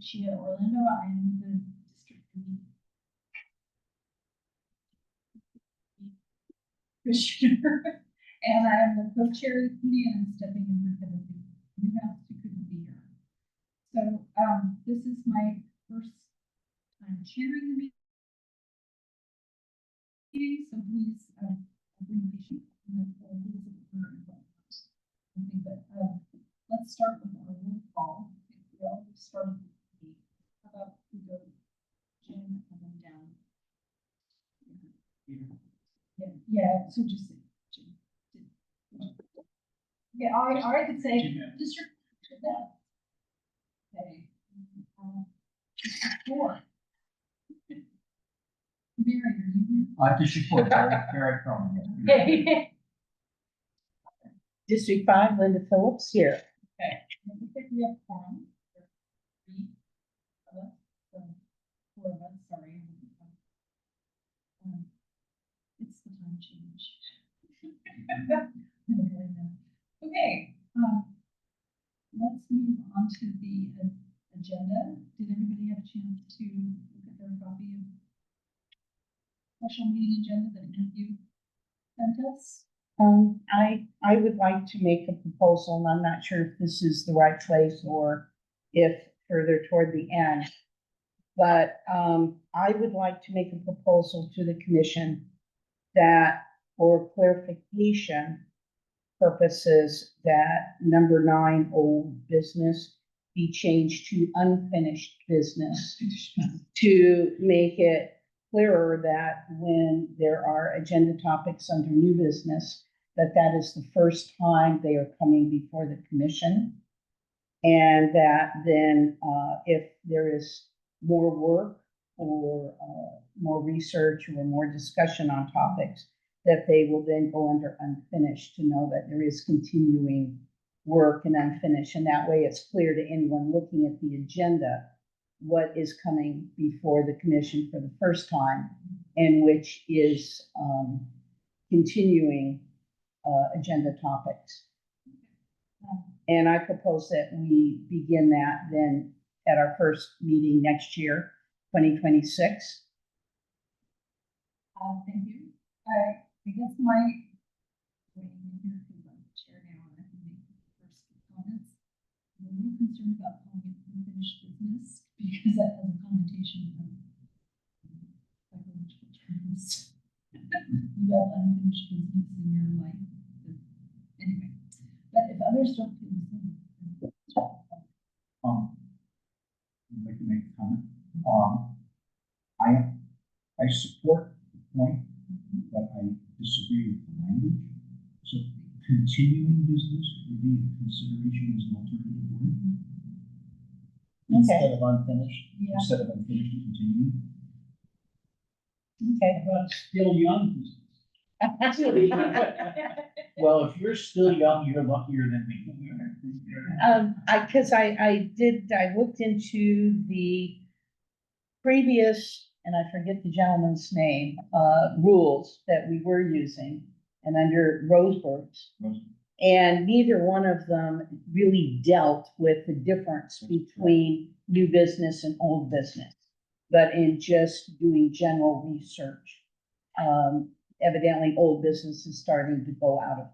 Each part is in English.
Chia Orlando. I am the district commissioner, and I am the co-chair of the committee, and I'm stepping in for Timothy Newhouse, who couldn't be here. So this is my first time chairing the meeting, so please bring patient in the rules of the something, but let's start with our roll call. We always start with the, how about we go Jim and then down. Yeah, so just say Jim. Yeah, I could say district that. Okay. District 4. Mary, are you here? District 4, Barry Cronin. Okay. District 5, Linda Phillips here. Okay. I think we have quorum. 3 of us, 4 of us, sorry. It's the time change. Okay, let's move on to the agenda. Did everybody have a chance to look at their copy of special meeting agenda that you sent us? I would like to make a proposal, and I'm not sure if this is the right place or if further toward the end. But I would like to make a proposal to the commission that for clarification purposes, that number 9, old business, be changed to unfinished business to make it clearer that when there are agenda topics under new business, that is the first time they are coming before the commission. And that then if there is more work or more research or more discussion on topics, that they will then go under unfinished, to know that there is continuing work and unfinished. And that way it's clear to anyone looking at the agenda what is coming before the commission for the first time, and which is continuing agenda topics. And I propose that we begin that then at our first meeting next year, 2026. Thank you. I guess my chair now, and I can make the first comments. I'm a little concerned about calling it unfinished business, because that has a connotation of psychological terms. You have unfinished business in your life. Anyway, but if others don't feel the same. I'd like to make a comment. I support the point, but I disagree with the language. So continuing business would be a consideration as an alternative word. Instead of unfinished, instead of unfinished, continuing. Okay. But still young business. Well, if you're still young, you're luckier than me. I looked into the previous, and I forget the gentleman's name, rules that we were using, and under Roseburg's. And neither one of them really dealt with the difference between new business and old business, but in just doing general research. Evidently, old business is starting to go out of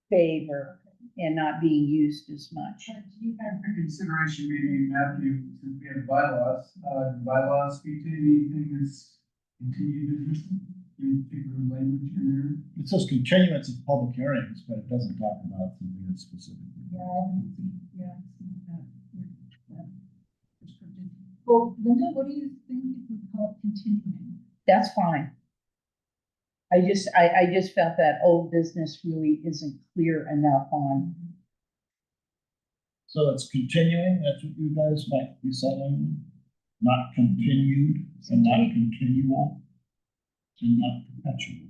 favor and not being used as much. You have for consideration, maybe Matthew, since we have bylaws, speak to anything that's continued business, in particular language in there. It says continuance of public hearings, but it doesn't talk about something that's specific. Yeah, I haven't seen, that. Well, Linda, what do you think if we call it continuing? That's fine. I just felt that old business really isn't clear enough on. So it's continuing, that's what you guys might be saying, not continued and not continual and not perpetual.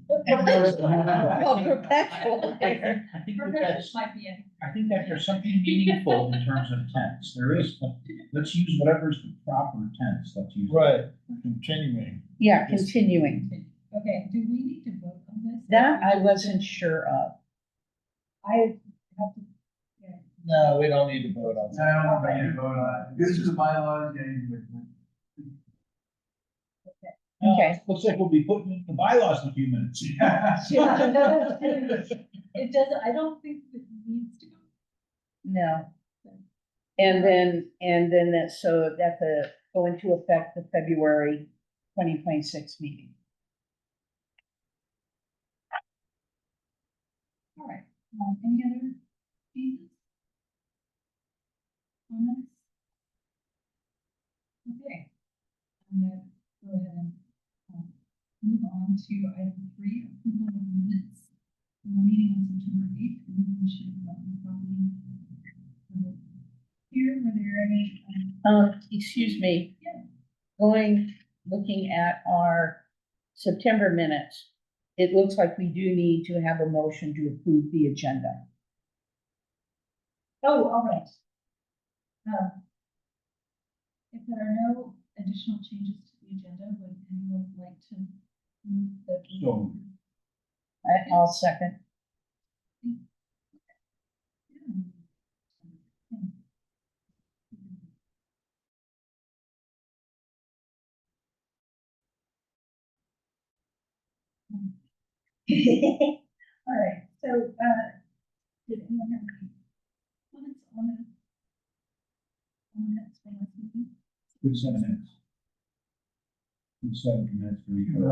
Oh, perpetual. I think that there's something meaningful in terms of tense. There is, let's use whatever's the proper tense. Let's use continuing. Yeah, continuing. Okay, do we need to vote on this? That I wasn't sure of. I have to, No, we don't need to vote on I that. don't know if I need to vote on it. This is the bylaws, yeah, you would. Okay. Looks like we'll be putting the bylaws in a few minutes. It doesn't, I don't think it needs to go. No. And then that, so that go into effect the February 2026 meeting. All right, any other changes? Comments? Okay. I'm gonna go ahead and, move on to item 3, approval of minutes. From the meeting on September 8th, we should have gotten copy. Here, were there any, Excuse me, yeah, looking at our September minutes, it looks like we do need to have a motion to approve the agenda. oh, all right. If there are no additional changes to the agenda, would anyone like to move that? So- I'll second. All right, so, did anyone have any comments on the minutes from last meeting? Good 7 minutes. Good 7 minutes for each other.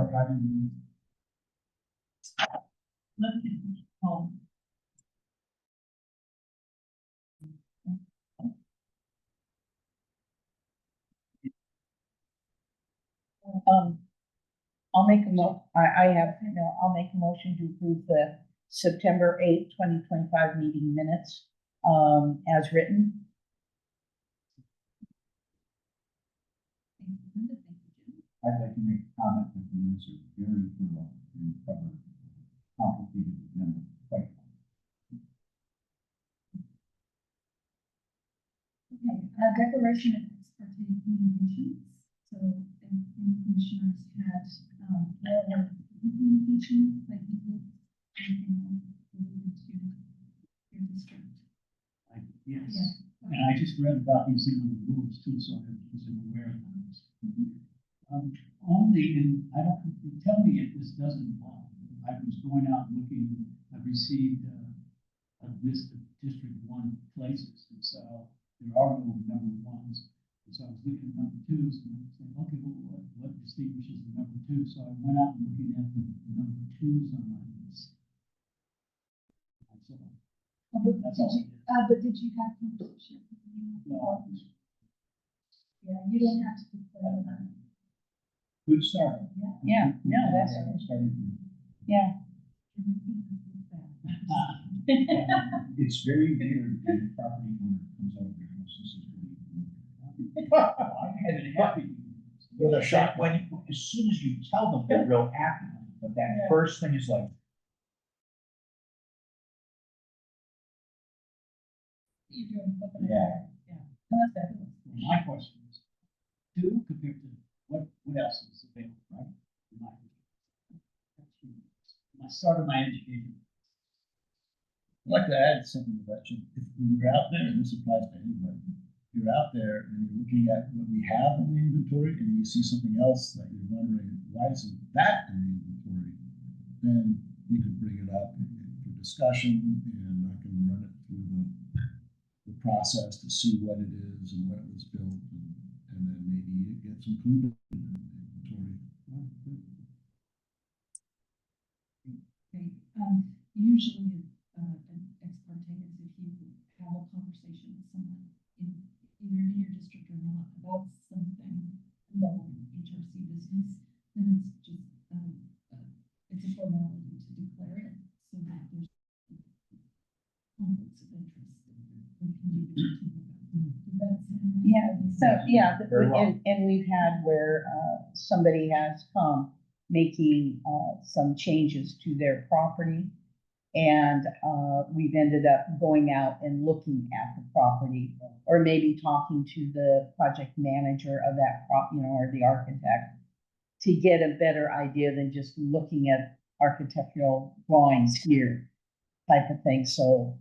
I'll make I'll make a motion to approve the September 8th, 2025 meeting minutes, as written. Thank you, Linda, thank you, Jim. I'd like to make a comment that the minutes are very thorough and cover complicated agenda quite well. Okay, declaration of ex parte communications. So, and commissioners had, oral communication, like, anything else related to your district? Yes, Yeah. and I just read about these in the rules too, so I was aware of those. Only in, I don't, tell me if this doesn't apply. I was going out looking, I received a list of District 1 places, and so there are no number 1s. And so I was looking at number 2s, and I was saying, okay, well, what distinguishes the number 2? So I went out and looking at the number 2s on my list. So, that's all. But did you have conversation? No, Yeah, you don't have to declare that. Good start. Yeah, no, that's, Starting. yeah. It's very weird when a property owner comes out of their house and says, I'm happy. With a shock, as soon as you tell them, they're real happy, but that first thing is like, You're doing. Yeah. Yeah. No, that's fabulous. My question is, 2 compared to what else is available, right? In my opinion. I started my education. I'd like to add something to that, Jim. If you're out there, and this applies to anybody, if you're out there and you're looking at what we have in the inventory and you see something else that you're wondering, why isn't that in the inventory? Then you can bring it up for discussion and I can run it through the process to see what it is and what it was built and then maybe it gets included in the inventory. Okay, usually, an ex parte is if you have a conversation with someone either in your district or not about something involving HRC business, then it's just, it's a formality to declare it, so that there's conflicts of interest. We can do the two of them. Does that sound- Yeah, so, yeah, Very well. and we've had where, somebody has come making, some changes to their property. And, we've ended up going out and looking at the property, or maybe talking to the project manager of that or the architect, to get a better idea than just looking at architectural drawings here type of thing. So,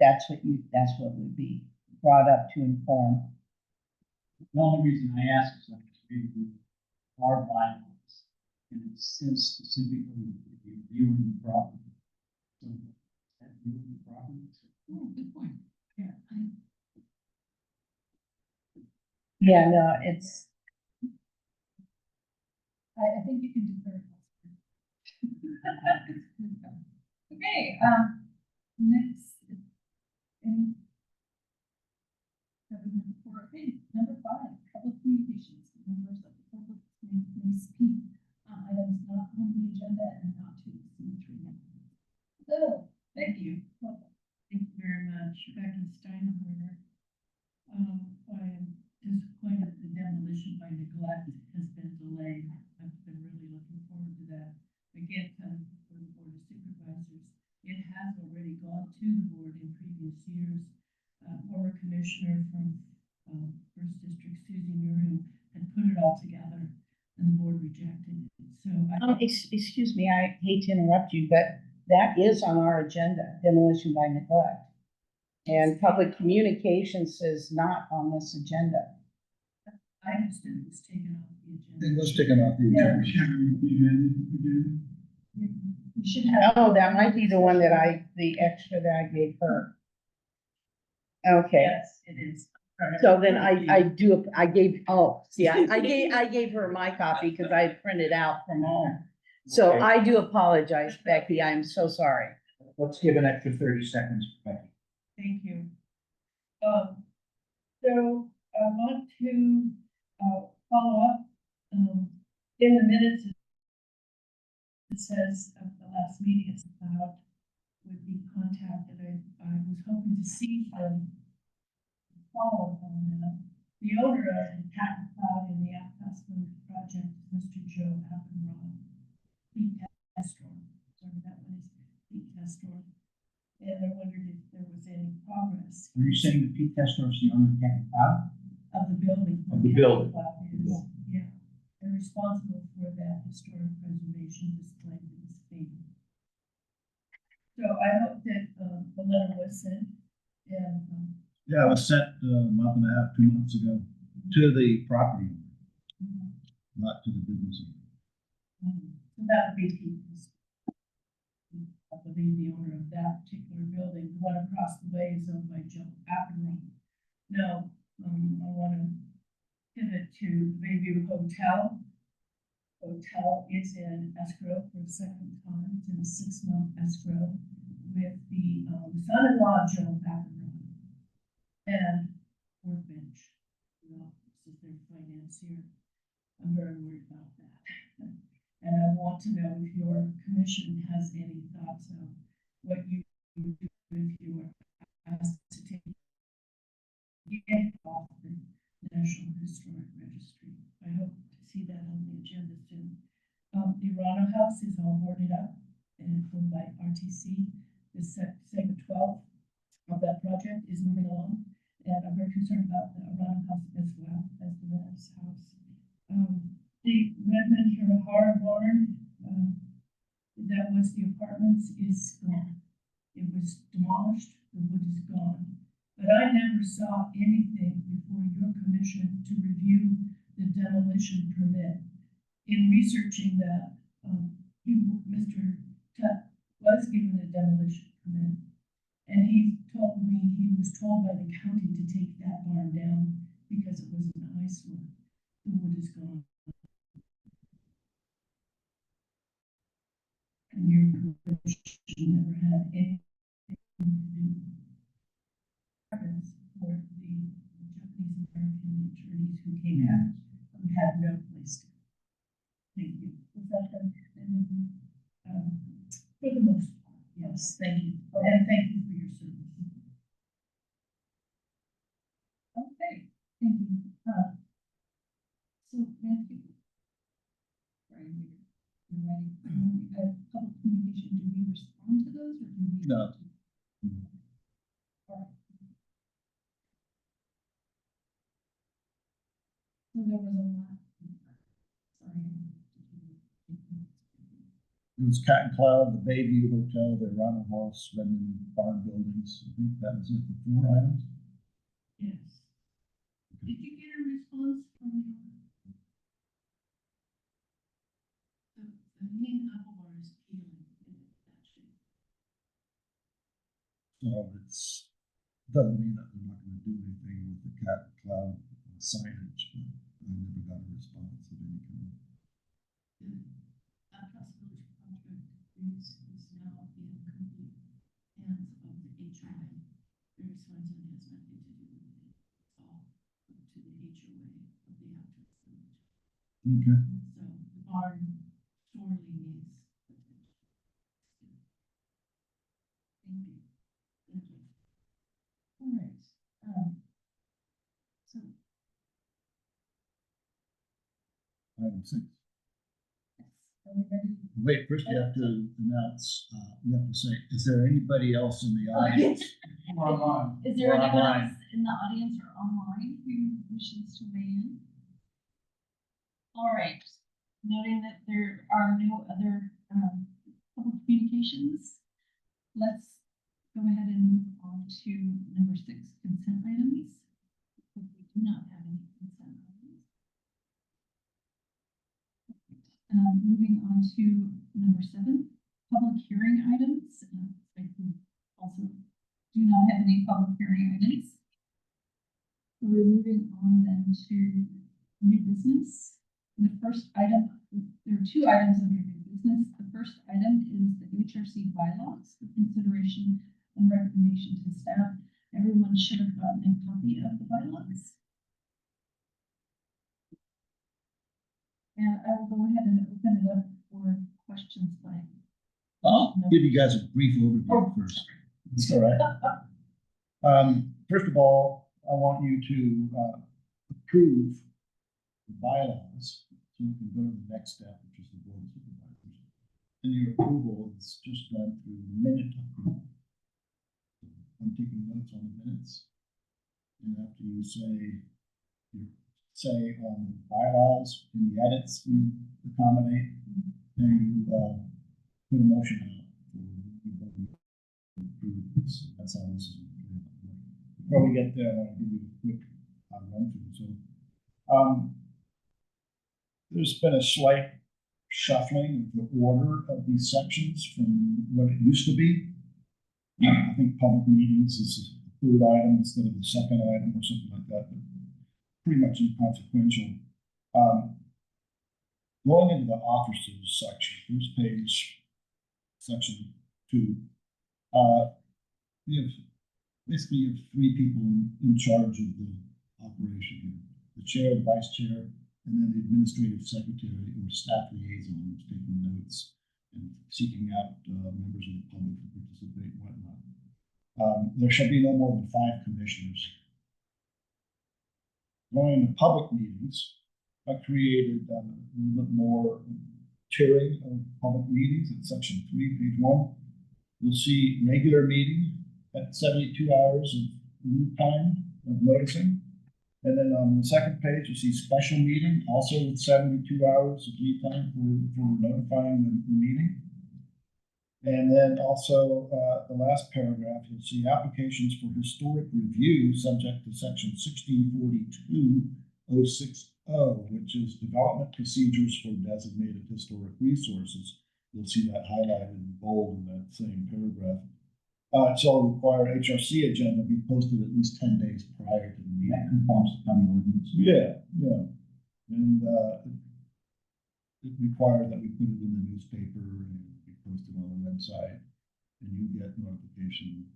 that's what would be brought up to inform. The only reason I ask is I'm just reading our bylaws, and it says specifically if you're viewing the property. So, that viewing the property. Oh, good point. Yeah, Yeah, no, it's, I think you can declare it. Okay, next. Any? Okay, number 5, public communications, members of the public may speak on items not on the agenda and not to exceed 3 minutes. So, thank you. Welcome. Thank you very much, Becky Steinhardt. I am disappointed the demolition by neglect has been delayed. I've been really looking forward to that. Again, coming from the Board of Supervisors, it has already gone to the board in previous years. Former commissioner from, First District, Susie Muriel, had put it all together and the board rejected it. So I. excuse me, I hate to interrupt you, but that is on our agenda, demolition by neglect. And public communications is not on this agenda. I understood it was taken off the agenda. It was taken off the Yeah. agenda. You should have. Oh, that might be the one that the extra that I gave her. Okay, Yes, it is. so then I gave her my copy because I printed out from home. So Okay. I do apologize, Becky, I'm so sorry. Let's give an extra 30 seconds, Becky. Thank you. So I want to, follow up, in the minutes. It says at the last meeting, it's about would be contacted. I was hoping to see from follow up on that. The owner of the patent cloud in the Outcastle project is Mr. Joe Appenroth. Pete Testor, sorry, that one is Pete Testor. And I wondered if there was any progress. Are you saying that Pete Testor is the owner of Canton Cloud? Of the building. Of the building. Cloud The is, building. yeah, and responsible for that historic preservation display that is fading. So I hope that, the letter was sent and, Yeah, it was sent a month and a half, 2 months ago to the property owner, not to the business owner. so that would be Pete. I believe the owner of that particular building, the one across the way is owned by Joe Appenroth. Now, I want to pivot to the Bayview Hotel. Hotel is in escrow for a second time. It's in a 6-month escrow with the son-in-law, Joe Appenroth, and Workbench. This is their financier. I'm very worried about that. And I want to know if your commission has any thoughts of what you do if you are asked to get off the National Historic Registry. I hope to see that on the agenda soon. The Rana House is all boarded up and owned by RTC. The segment 12 of that project is moving along, and I'm very concerned about the Rana House as well as the Rana's house. The Redmond Hirahara barn, that was the apartments, is gone. It was demolished, the wood is gone. But I never saw anything before your commission to review the demolition permit. In researching that, Mr. Tutt was given a demolition permit. And he told me he was told by the county to take that barn down because it was an eyesore. The wood is gone. And your commission never had anything to do for the Japanese American attorneys who came out, who had no place to go. Thank you. Was that the, for the most part, yes, thank you. And thank you for your service. Okay, thank you. So Matthew. Sorry, you're writing. Public communication, do we respond to those or do we? No. All right. So there was a lot. Sorry. It was Cat and Cloud, the Bayview Hotel, the Rana House, Redmond Barn Buildings. I think that was it, the 4 items. Yes. Did you get a response from the main apple bar is peeling in it, actually? So it's, doesn't mean that we're not gonna do anything with the Cat and Cloud signage, but I never got a response of any kind. The Atlas Village contract is now in complete hands of the HOA. Their response has nothing to do with it. It's all up to the HOA of the Atlas Village. Okay. So the barn sorely needs attention. Thank you. Thank you. All right, so, Item 6. yes, are we ready? Wait, first you have to announce, you have to say, is there anybody else in the audience? Online. Is there Or anyone online. else in the audience or online who wishes to weigh in? All right, noting that there are no other, public communications, let's go ahead and move on to number 6, consent items. If we do not have any consent items. Moving on to number 7, public hearing items. I also do not have any public hearing items. We're moving on then to new business. The first item, there are 2 items under new business. The first item is the HRC bylaws for consideration and recommendation to staff. Everyone should have gotten a copy of the bylaws. And I will go ahead and open it up for questions by. I'll give you guys a brief overview first. It's all right. First of all, I want you to approve the bylaws, so we can go to the next step, which is the board of supervisors. And your approval is just done through minute approval. I'm taking notes on the minutes. And after you say on the bylaws, any edits you accommodate, then you put a motion out for everybody to approve this. That's how this is. Before we get there, I want to give you a quick run through. So, there's been a slight shuffling of the order of these sections from what it used to be. I think public meetings is the 3rd item instead of the 2nd item or something like that, but pretty much inconsequential. Going into the officers section, first page, section 2, we have basically you have 3 people in charge of the operation here. The chair, the vice chair, and then the administrative secretary or staff liaison who's taking notes and seeking out members of the public to participate and whatnot. There shall be no more than 5 commissioners. Going into public meetings, I created a little bit more tiering of public meetings in section 3, page 1. You'll see regular meeting at 72 hours of lead time of noticing. And then on the 2nd page, you see special meeting, also with 72 hours of lead time for notifying the meeting. And then also the last paragraph, you'll see applications for historic review subject to section 1642-060, which is development procedures for designated historic resources. You'll see that highlighted in bold in that same paragraph. It shall require HRC agenda be posted at least 10 days prior to the meeting. That conforms to county ordinance. Yeah. And it requires that we put it in the newspaper and be posted on the website, and you get notification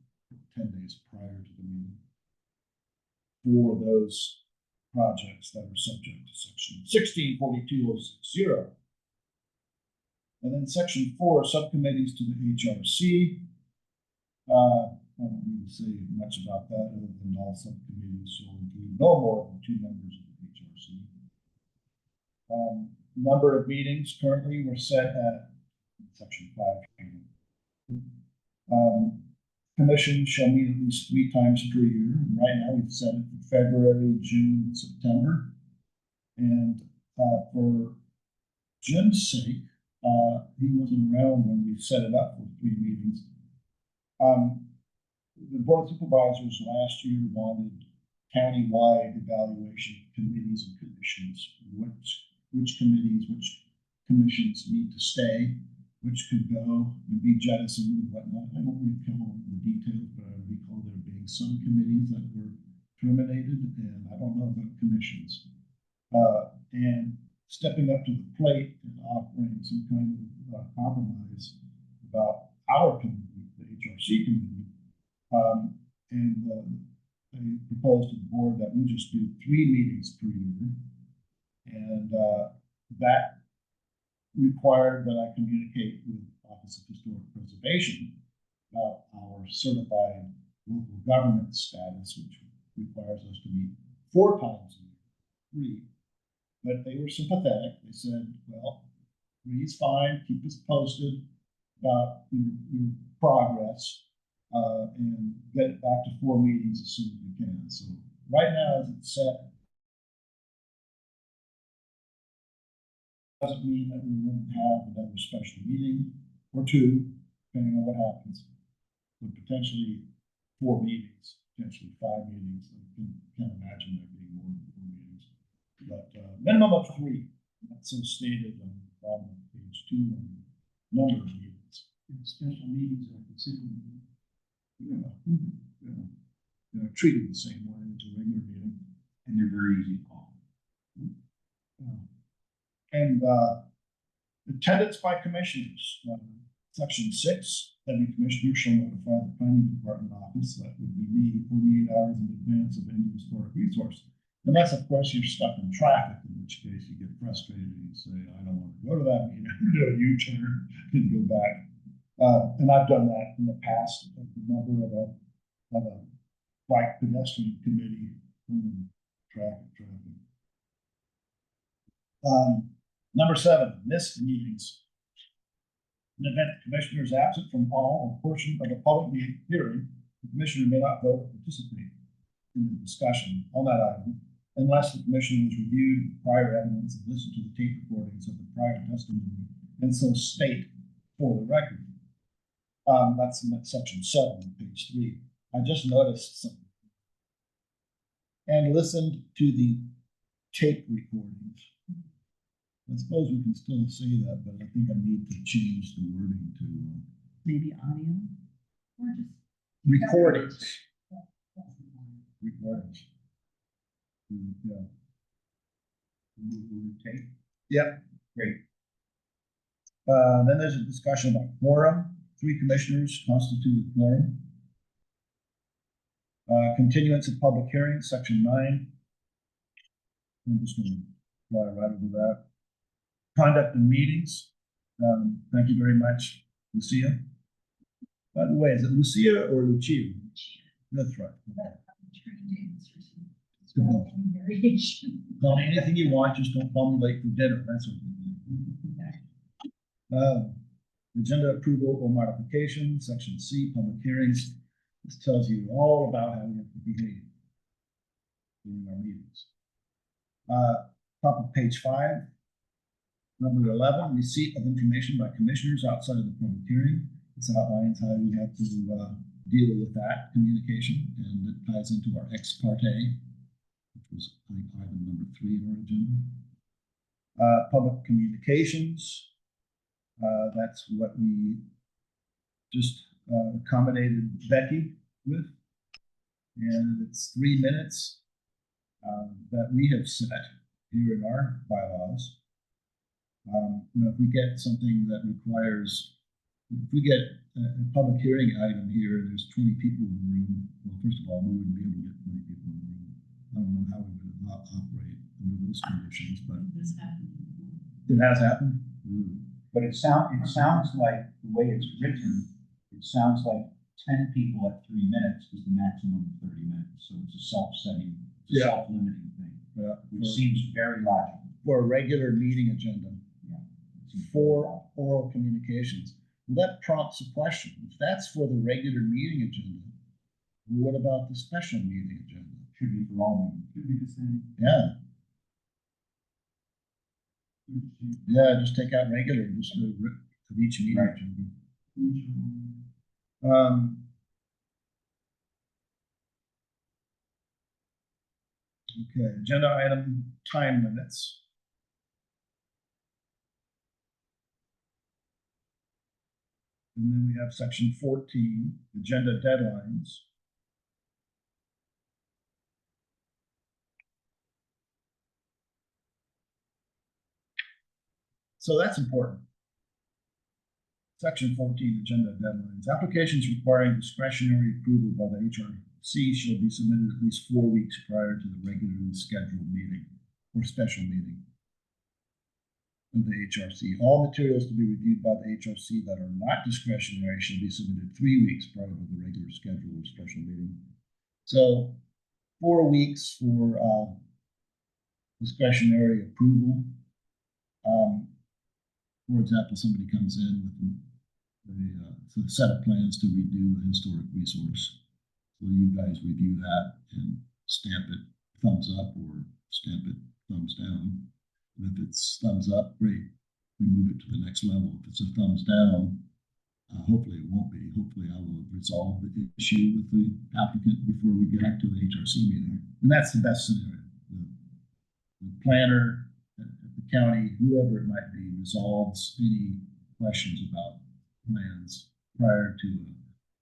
10 days prior to the meeting for those projects that are subject to section 1642-060. And then section 4, subcommittees to the HRC. I don't need to say much about that other than all subcommittees shall include no more than 2 members of the HRC. Number of meetings currently we're set at section 5. Commission shall meet at least 3 times per year. And right now we've set it for February, June, and September. And for Jim's sake, He wasn't around when we set it up for 3 meetings. The Board of Supervisors last year wanted county-wide evaluation committees and commissions. Which committees, which commissions need to stay, which could go and be jettisoned and whatnot. I don't recall the details, but I recall there being some committees that were terminated, and I don't know about commissions. And stepping up to the plate and offering some kind of compromise about our committee, the HRC committee, they proposed to the board that we just do 3 meetings per year, and that required that I communicate with Office of Historic Preservation about our certified local government status, which requires us to meet 4 times a year, 3. But they were sympathetic. They said, well, 3 is fine, keep us posted about your progress, and get it back to 4 meetings as soon as we can. So right now, as it's set, doesn't mean that we wouldn't have another special meeting or 2, depending on what happens. But potentially 4 meetings, potentially 5 meetings. I can't imagine there being more than 4 meetings. But minimum of 3. That's so stated on the bottom of page 2 on the number of meetings. And special meetings are considered. Treated the same way as a regular meeting. And they're very easy to call. And attendance by commissioners. Section 6, every commissioner shall notify the planning department office, that would be me, 48 hours in advance of any historic resource. Unless, of course, you're stuck in traffic, in which case you get frustrated and you say, I don't want to go to that meeting, do a U-turn and go back. And I've done that in the past as a member of a bike pedestrian committee. Traffic. Number 7, missed meetings. In the event the commissioner is absent from all or portion of a public hearing, the commissioner may not vote or participate in the discussion on that item unless the commissioner has reviewed prior evidence and listened to the tape recordings of the prior testimony and so state for the record. That's in section 7 on page 3. I just noticed something and listened to the tape recordings. I suppose we can still say that, but I think I need to change the wording to Maybe audio? Or just. recordings. Recordings. Yeah. Tape. Yep. Great. Then there's a discussion about quorum. 3 commissioners constitute a quorum. Continuance of public hearing, section 9. I'm just going to fly right over that. Conduct of meetings. Thank you very much, Lucia. By the way, is it Lucia or Lucia? That's right. Good luck. Call me anything you want, just don't call me late for dinner. That's what. Agenda approval or modification, section C, public hearings. This tells you all about how we have to behave during our meetings. Top of page 5. Number 11, receipt of information by commissioners outside of the public hearing. This outlines how we have to deal with that communication, and it ties into our ex parte, which was, I think, item number 3 in our agenda. Public communications. That's what we just accommodated Becky with, and it's 3 minutes that we have set here in our bylaws. If we get something that requires, if we get a public hearing item here and there's 20 people in the room, well, first of all, we wouldn't be able to get 20 people in the room. I don't know how we would not operate under those conditions, but This happened. it has happened. But it sounds like the way it's written, it sounds like 10 people at 3 minutes is the maximum of 30 minutes. So it's a self-setting, self-limiting thing, which seems very logical. For a regular meeting agenda. Yeah. For oral communications. Well, that prompts a question. If that's for the regular meeting agenda, what about the special meeting agenda? Should be for all meetings. Should be the same. Yeah. Yeah, just take out regular, just go of each meeting. Right. Okay, agenda item, time limits. And then we have section 14, agenda deadlines. So that's important. Section 14, agenda deadlines. Applications requiring discretionary approval by the HRC shall be submitted at least 4 weeks prior to the regularly scheduled meeting or special meeting of the HRC. All materials to be reviewed by the HRC that are not discretionary shall be submitted 3 weeks prior to the regular schedule or special meeting. So 4 weeks for discretionary approval. For example, somebody comes in with a set of plans to redo a historic resource. So you guys review that and stamp it thumbs up or stamp it thumbs down. And if it's thumbs up, great, we move it to the next level. If it's a thumbs down, hopefully it won't be. Hopefully I will have resolved the issue with the applicant before we get to the HRC meeting. And that's the best scenario. The planner at the county, whoever it might be, resolves any questions about plans prior to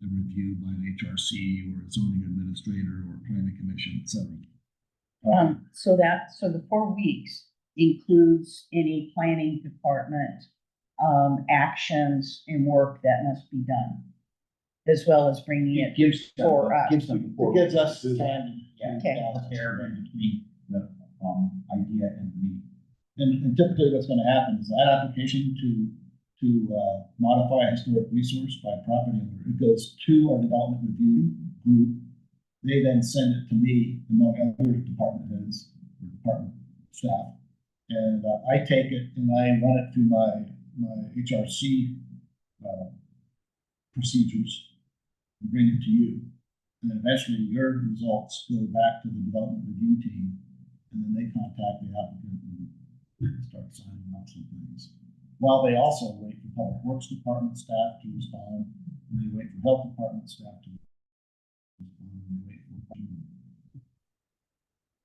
a review by an HRC or a zoning administrator or a planning commission, etc. So the 4 weeks includes any planning department, actions and work that must be done, as well as bringing it Gives them, for us. gives them. It gives us time Yeah, Okay. prepare in between the, idea and me. And typically what's gonna happen is that application to modify a historic resource by property owner, it goes to our development review group. They then send it to me among other department heads or department staff. And I take it and I run it through my HRC procedures and bring it to you. And then eventually your results go back to the development review team, and then they contact the applicant and start signing off some things. While they also wait for public works department staff to respond, and they wait for health department staff to respond, and they wait for.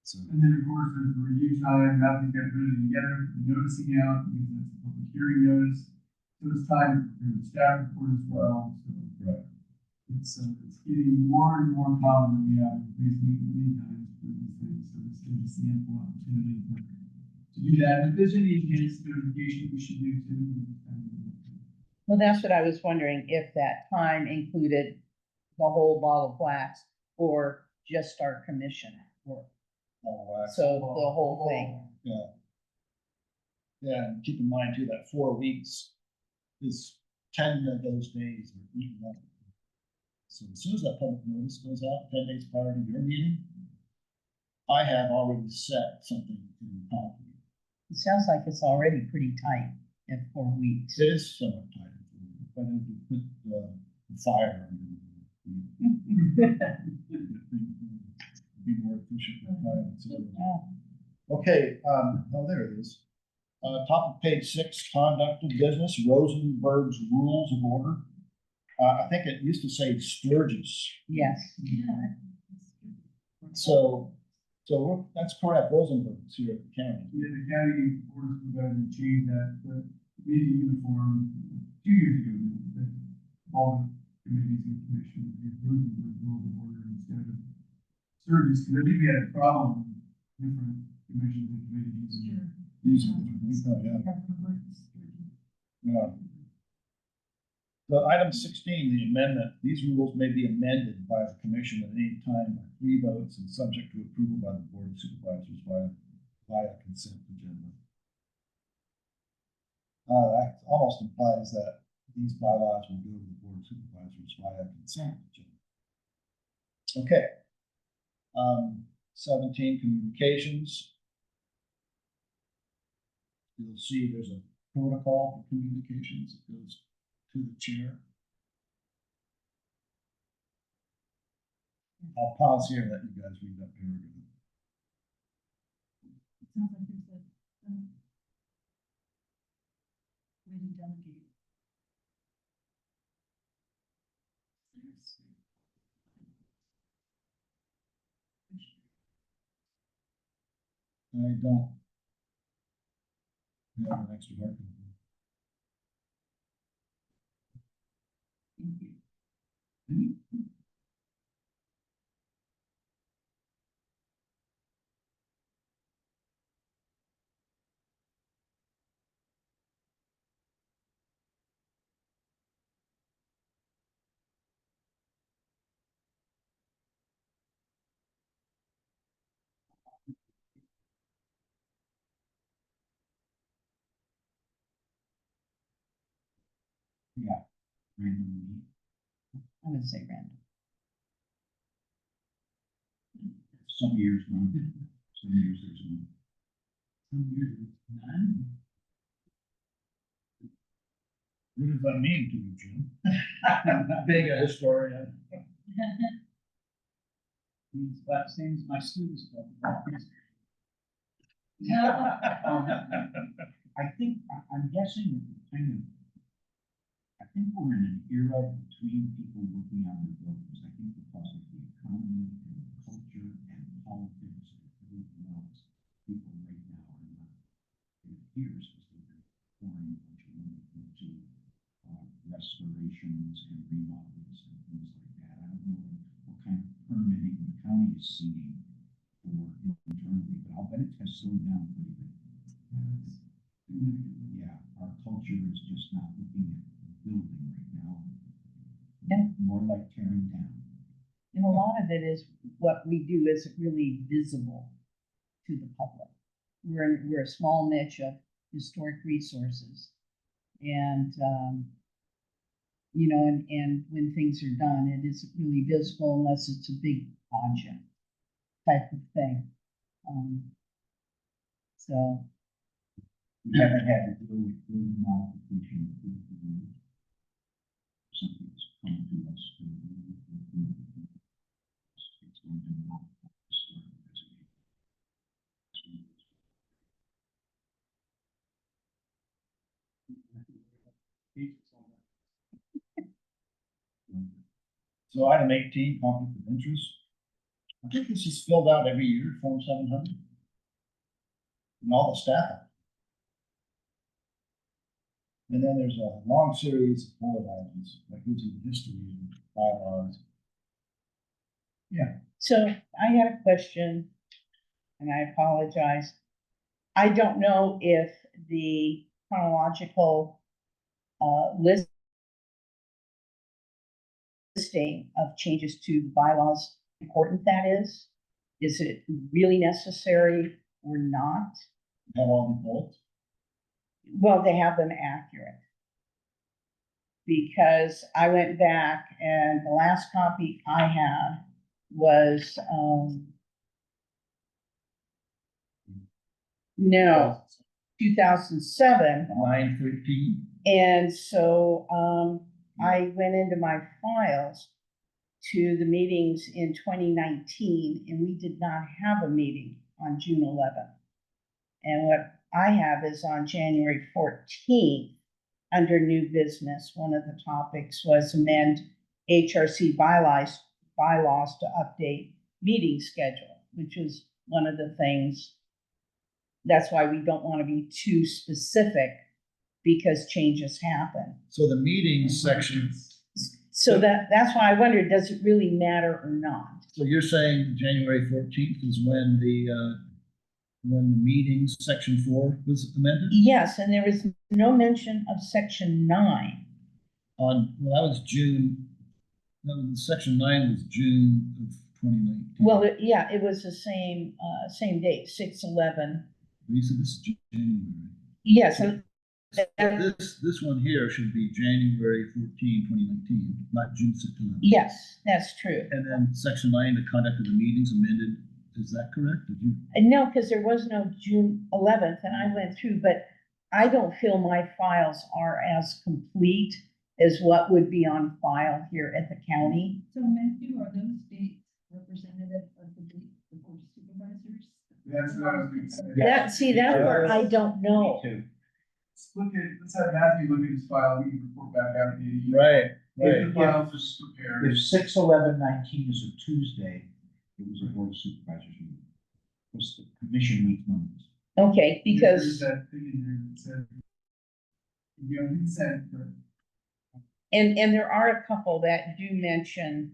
So, And then, of course, there's the review time, nothing's got to put it together, the noticing out, because that's a public hearing notice. So it's time for the staff report as well, so. right. It's getting more and more common that we have these meeting times for these things, so this gives us the ample opportunity to do that. And if there's any enhanced notification we should do too. Well, that's what I was wondering, if that time included the whole ball of wax or just our commission work. So the whole thing. Yeah. Yeah, and keep in mind too, that 4 weeks is 10 of those days are eaten up. So as soon as that public notice goes out, 10 days prior to your meeting, I have already set something in concrete. It sounds like it's already pretty tight at 4 weeks. It is somewhat tight, but if you put the fire under be more efficient with time, etc. Okay, oh, there it is. Top of page 6, conduct of business, Rosenberg's Rules of Order. I think it used to say Sturgis. Yes. So that's correct, Rosenberg's here at the county. Yeah, the county board of supervisors changed that, but meeting uniform 2 years ago, that all the committees and commissions use Rosenberg rules of order instead of Sturgis, because I think we had a problem with different commissions and committees. Sure. These are different, oh, yeah. Yeah. So item 16, the amendment, these rules may be amended by the commission at any time by 3 votes and subject to approval by the board of supervisors via consent agenda. That almost implies that these bylaws will go to the board of supervisors via consent agenda. Okay. 17, communications. You'll see there's a protocol for communications. It goes to the chair. I'll pause here and let you guys read that paragraph. It sounds like there's I don't have an extra hard copy. Yeah. Randomly. I would say random. Some years, none. Some years there's none. Some years, none. What does that mean to you, Jim? Being a historian. Means about the same as my students talk about history. I think, I'm guessing that the kind of, I think we're in an era between people working on their buildings. I think because of the economy and culture and politics and everything else, people right now are not, it appears as though they're pouring a bunch of money into restorations and remodels and things like that. I don't know what kind of permitting the county is seeing for internally, but I'll bet it has slowed down pretty bit. Yeah, our culture is just not looking at building right now. And- More like tearing down. And a lot of it is what we do isn't really visible to the public. We're a small niche of historic resources. And, you know, and when things are done, it isn't really visible unless it's a big project type of thing. So, We haven't had to deal with building modification. Something that's come to us. It's going to be not historic designation. So item 18, conflict of interest. I think this is filled out every year, Form 700. And all the staff. And then there's a long series of bullet items that gives you the history and bylaws. so I had a question, and I apologize. I don't know if the chronological listing of changes to the bylaws important that is. Is it really necessary or not? Have all the bullets. Well, they have them accurate. Because I went back and the last copy I had was, no, 2007. 913. And so, I went into my files to the meetings in 2019, and we did not have a meeting on June 11th. And what I have is on January 14th, under new business, one of the topics was amend HRC bylaws to update meeting schedule, which is one of the things. That's why we don't want to be too specific, because changes happen. So the meetings section, So that's why I wondered, does it really matter or not? so you're saying January 14th is when the meetings, section 4 was amended? Yes, and there was no mention of section 9. Well, that was June, section 9 was June of 2019. Well, yeah, it was the same date, 6/11. You said this is January. Yes, and This one here should be January 14, 2019, not June 16. yes, that's true. And then section 9, the conduct of the meetings amended, is that correct? Did you? No, because there was no June 11th, and I went through, but I don't feel my files are as complete as what would be on file here at the county. So Matthew, are those dates representative of the board of supervisors? That's what I was gonna say. That's where I don't know. Me too. Let's have Matthew look at his file, we can report back out to you. Right, If the file's just prepared. If 6/11/19 is a Tuesday, it was a board of supervisors meeting. because the commission meets Mondays. Okay, There's because, that thing in there that says, you know, consent for. and there are a couple that do mention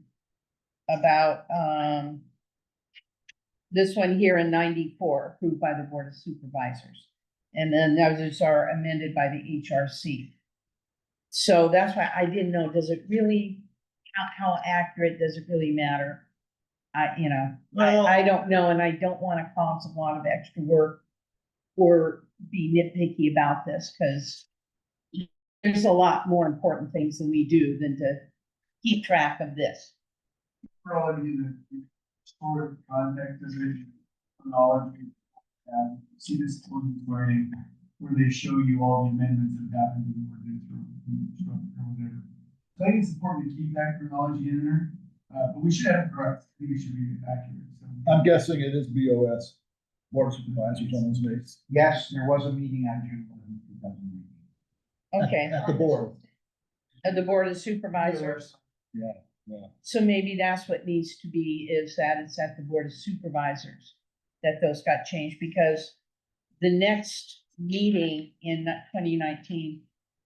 about, this one here in 94, approved by the Board of Supervisors. And then others are amended by the HRC. So that's why I didn't know, does it really, how accurate does it really matter? Well- I don't know, and I don't wanna cause a lot of extra work or be nitpicky about this, cause there's a lot more important things than we do than to keep track of this. For all of you that historic context of it, chronology, see this ordinance writing, where they show you all the amendments that happened in the ordinance or whatever. So I think it's important to keep that chronology in there, but we should have it correct. I think it should be accurate, so. I'm guessing it is BOS, Board of Supervisors on those days. Yes, there was a meeting on June 11th, 2018. Okay, At the board. of the Board of Supervisors. Yeah. So maybe that's what needs to be, is that it's at the Board of Supervisors that those got changed, because the next meeting in 2019,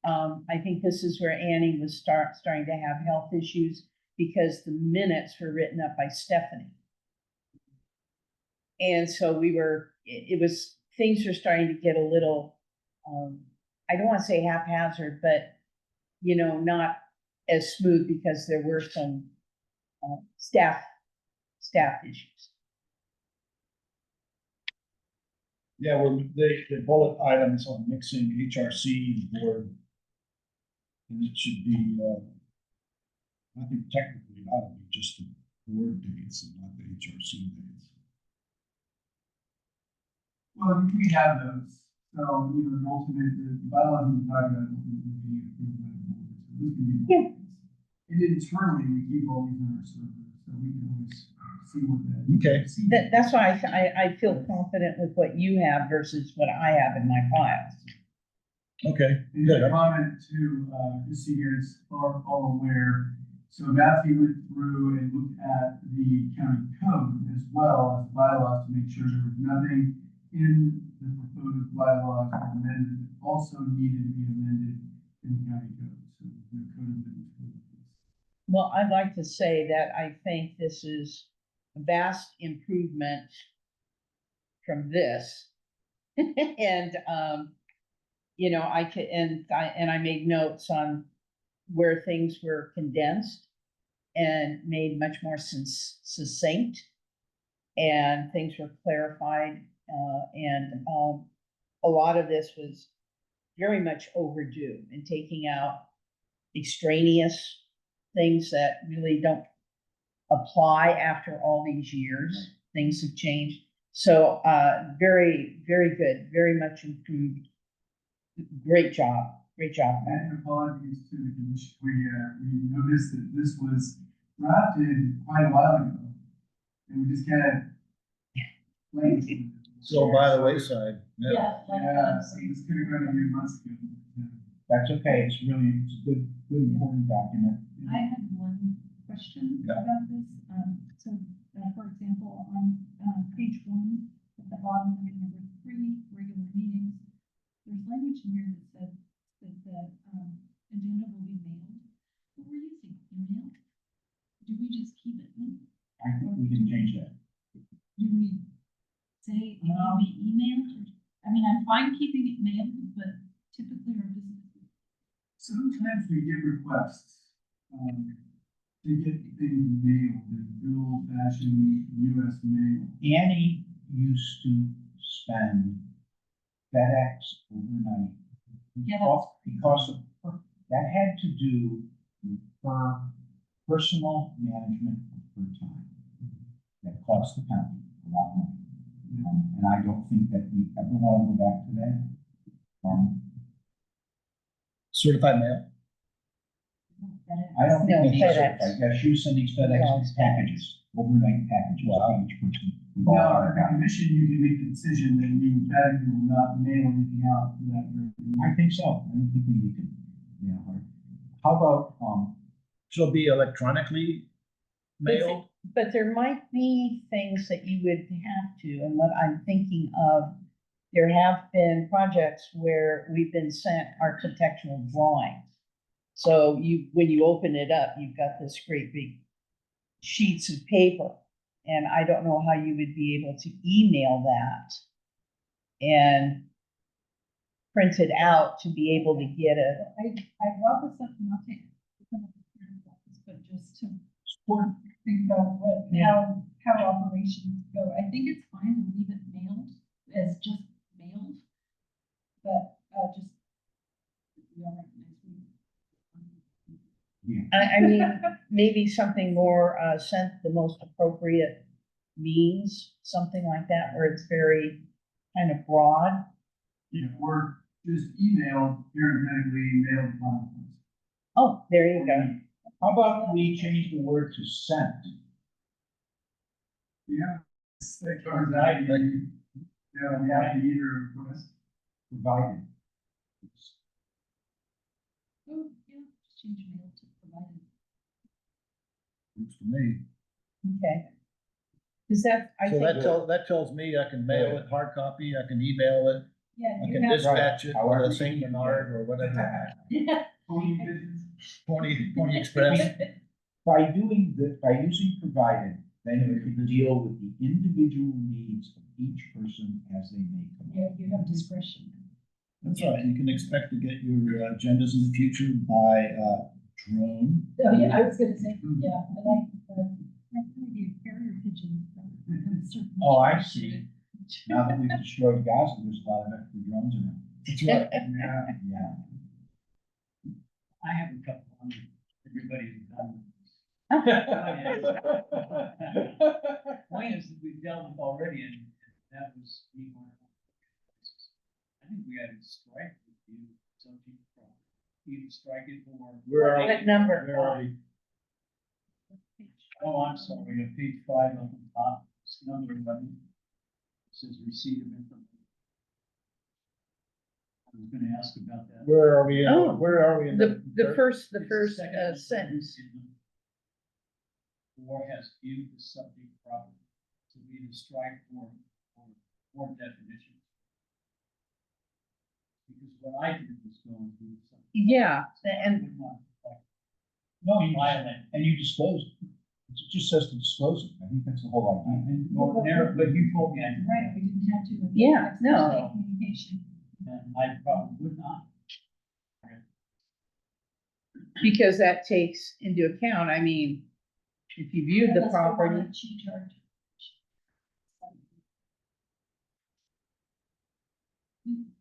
I think this is where Annie was starting to have health issues, because the minutes were written up by Stephanie. And so it was, things were starting to get a little, I don't want to say haphazard, but, not as smooth, because there were some staff issues. Yeah, well, the bullet items on mixing HRC board. And it should be, I think technically it ought to be just the board dates and not the HRC dates. Well, we have those, so, the ultimate, the bylaws we talk about will be approved by the board, so those can be. Yeah. And internally, we keep all these on our server, so we can always see what that. Okay. see That's why I feel confident with what you have versus what I have in my files. Okay, And good. a comment to, just so you guys are all aware, so Matthew went through and looked at the county code as well as bylaws to make sure there was nothing in the proposed bylaws or amended, that also needed to be amended in the county code, so the code amendments. Well, I'd like to say that I think this is a vast improvement from this. And, I made notes on where things were condensed and made much more succinct, and things were clarified, and a lot of this was very much overdue, and taking out extraneous things that really don't apply after all these years. Things have changed. So, very, very good, very much improved. Great job, Matt. And apologies to the commission, we noticed that this was drafted quite a while ago, and we just kind of. So by the wayside. Yeah. Yeah, so this could have gone a few months ago. That's okay, it's a good, important document. I had one question Yeah. about this. So, for example, on, page 1, at the bottom, line number 3, regular meetings, there's language in here that says that, agenda will be mailed. What were you thinking, email? Do we just keep it in? I think we can change that. Do we say it will be emailed? I mean, I'm fine keeping it mailed, but typically our business. Sometimes we get requests, to get things mailed, in good old fashioned US mail. Annie used to spend FedEx overnight. Yeah, Because of, that had to do with her personal management of her time. That cost the county a lot of money. And I don't think that we ever want to go back to that. Certified mail? I don't No, think we need FedEx. certified. Yeah, she was sending FedEx packages, overnight packages to each person. with all No, our the commission usually make the decision that you emphatically will not mail anything out for that reason. I think so. I don't think we need to, her. How about, She'll be electronically mailed? but there might be things that you would have to, and what I'm thinking of, there have been projects where we've been sent architectural drawings. So when you open it up, you've got this great big sheets of paper. And I don't know how you would be able to email that and print it out to be able to get it. I brought this up not to, but just to Support. think about what, Yeah. how operations go. I think it's fine to leave it mailed as just mailed. But, just. You know, I mean, maybe something more, sent the most appropriate means, something like that, where it's very kind of broad. Or just email, parenthetically mailed plans. Oh, there you go. How about we change the word to sent? Yeah. Like, or that, yeah, either request. Provided. Oh, yeah, just change mail to provided. Works for me. Okay. Is that, I So think, that tells me I can mail it, hard copy, I can email it, Yeah, I you can have. dispatch it, However or you Saint need it. Bernard, or whatever. Pony business. Pony Express. By using provided, then you can deal with the individual needs of each person as they may come Yeah, up. you have discretion. That's right, you can expect to get your agendas in the future by, drone. Oh, yeah, I was gonna say, yeah, I like, that's gonna be a carrier pigeon. Oh, I see. Now that we've destroyed Gaza, there's a lot of extra drones around. That's right. Yeah. Yeah. I have a couple hundred, everybody's done. Point is that we've dealt with already, and that was me going on. I think we had to strike with you, something from, either strike it or. Where are what number? Where are we? Oh, I'm sorry, on page 5 on the top, it's number 11. It says receipt of information. I was gonna ask about that. Where are we? Oh. Where are we in the first, It's first second one. sentence. Or has viewed the subject property, to be the strike or more definition. Because what I did was go and do something. Yeah, So I and would not, like, No, you violate. and you disclose it. It just says to disclose it. I think that's the whole idea. Well, there, but you told me I didn't. Right, we didn't have to. Yeah, no. Communication. And I probably would not. because that takes into account, I mean, if you viewed the That's one property, that she charged.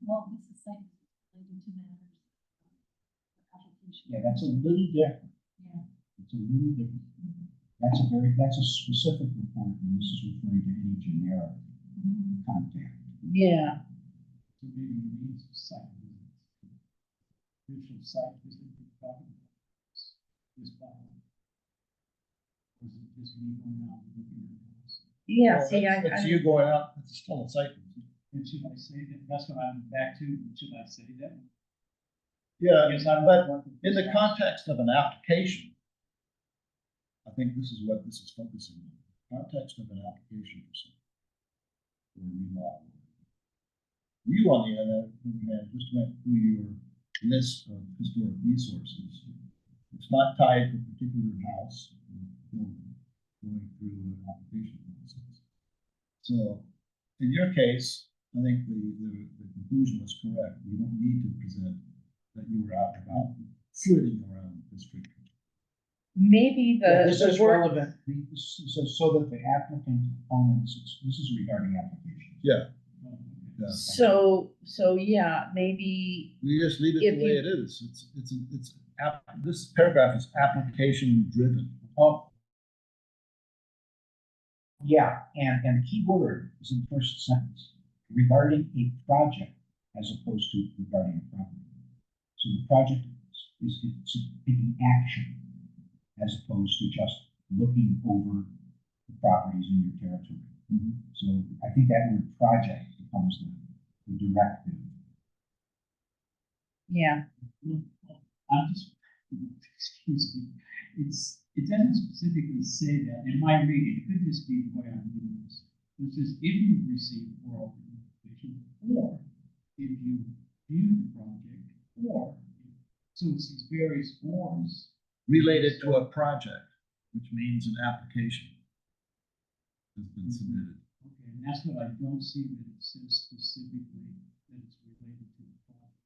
Well, this is like related to matters. Application. Yeah, that's a little different. Yeah. It's a little different. That's a specific report, and this is referring to any generic contact. yeah, To be means of site visits. Usual site visit to the property. This problem. Or is it just me going out and looking at the house? yeah, Well, see, That's you going out, it's still a site. And should I say that, that's what I'm back to, should I say that? Yeah, Yes, I'm. but in the context of an application, I think this is what this is focusing on, context of an application for something. Or remodel. You, on the other hand, just went through your list of historic resources. It's not tied to a particular house or building, going through an application process. So, in your case, I think the conclusion was correct. You don't need to present that you were out and about flitting around the district. maybe Yeah, the, this the is word, relevant, so that the applicant opponents, this is regarding applications. Yeah. Oh, Yeah. so yeah, maybe, We just leave it If the way you- it is. This paragraph is application driven. Oh. Yeah, and the key word is in the first sentence, regarding a project as opposed to regarding a property. So the project is taking action as opposed to just looking over the properties in your territory. So I think that word project becomes the directive. yeah, I'm just, excuse me, it's It doesn't specifically say that. In my reading, it could just be the way I'm reading this. It says, if you've received oral information, or if you view the project, or, so it's these various forms. Related to a project, which means an application has been submitted. Okay, and that's what I don't see that it says specifically that it's related to the project.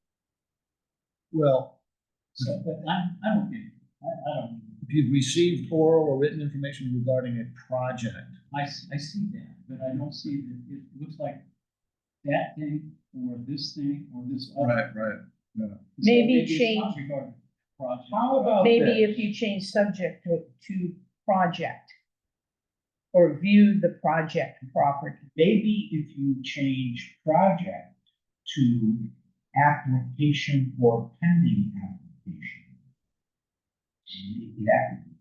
Well, So, but I'm okay. I don't, if you've received oral or written information regarding a project, I see that, but I don't see that it looks like that thing, or this thing, or this other. right. So Maybe it's not change- regarding the project. How about Maybe this? if you change subject to project. Or view the project property. Maybe if you change project to application or pending application. Maybe that would be.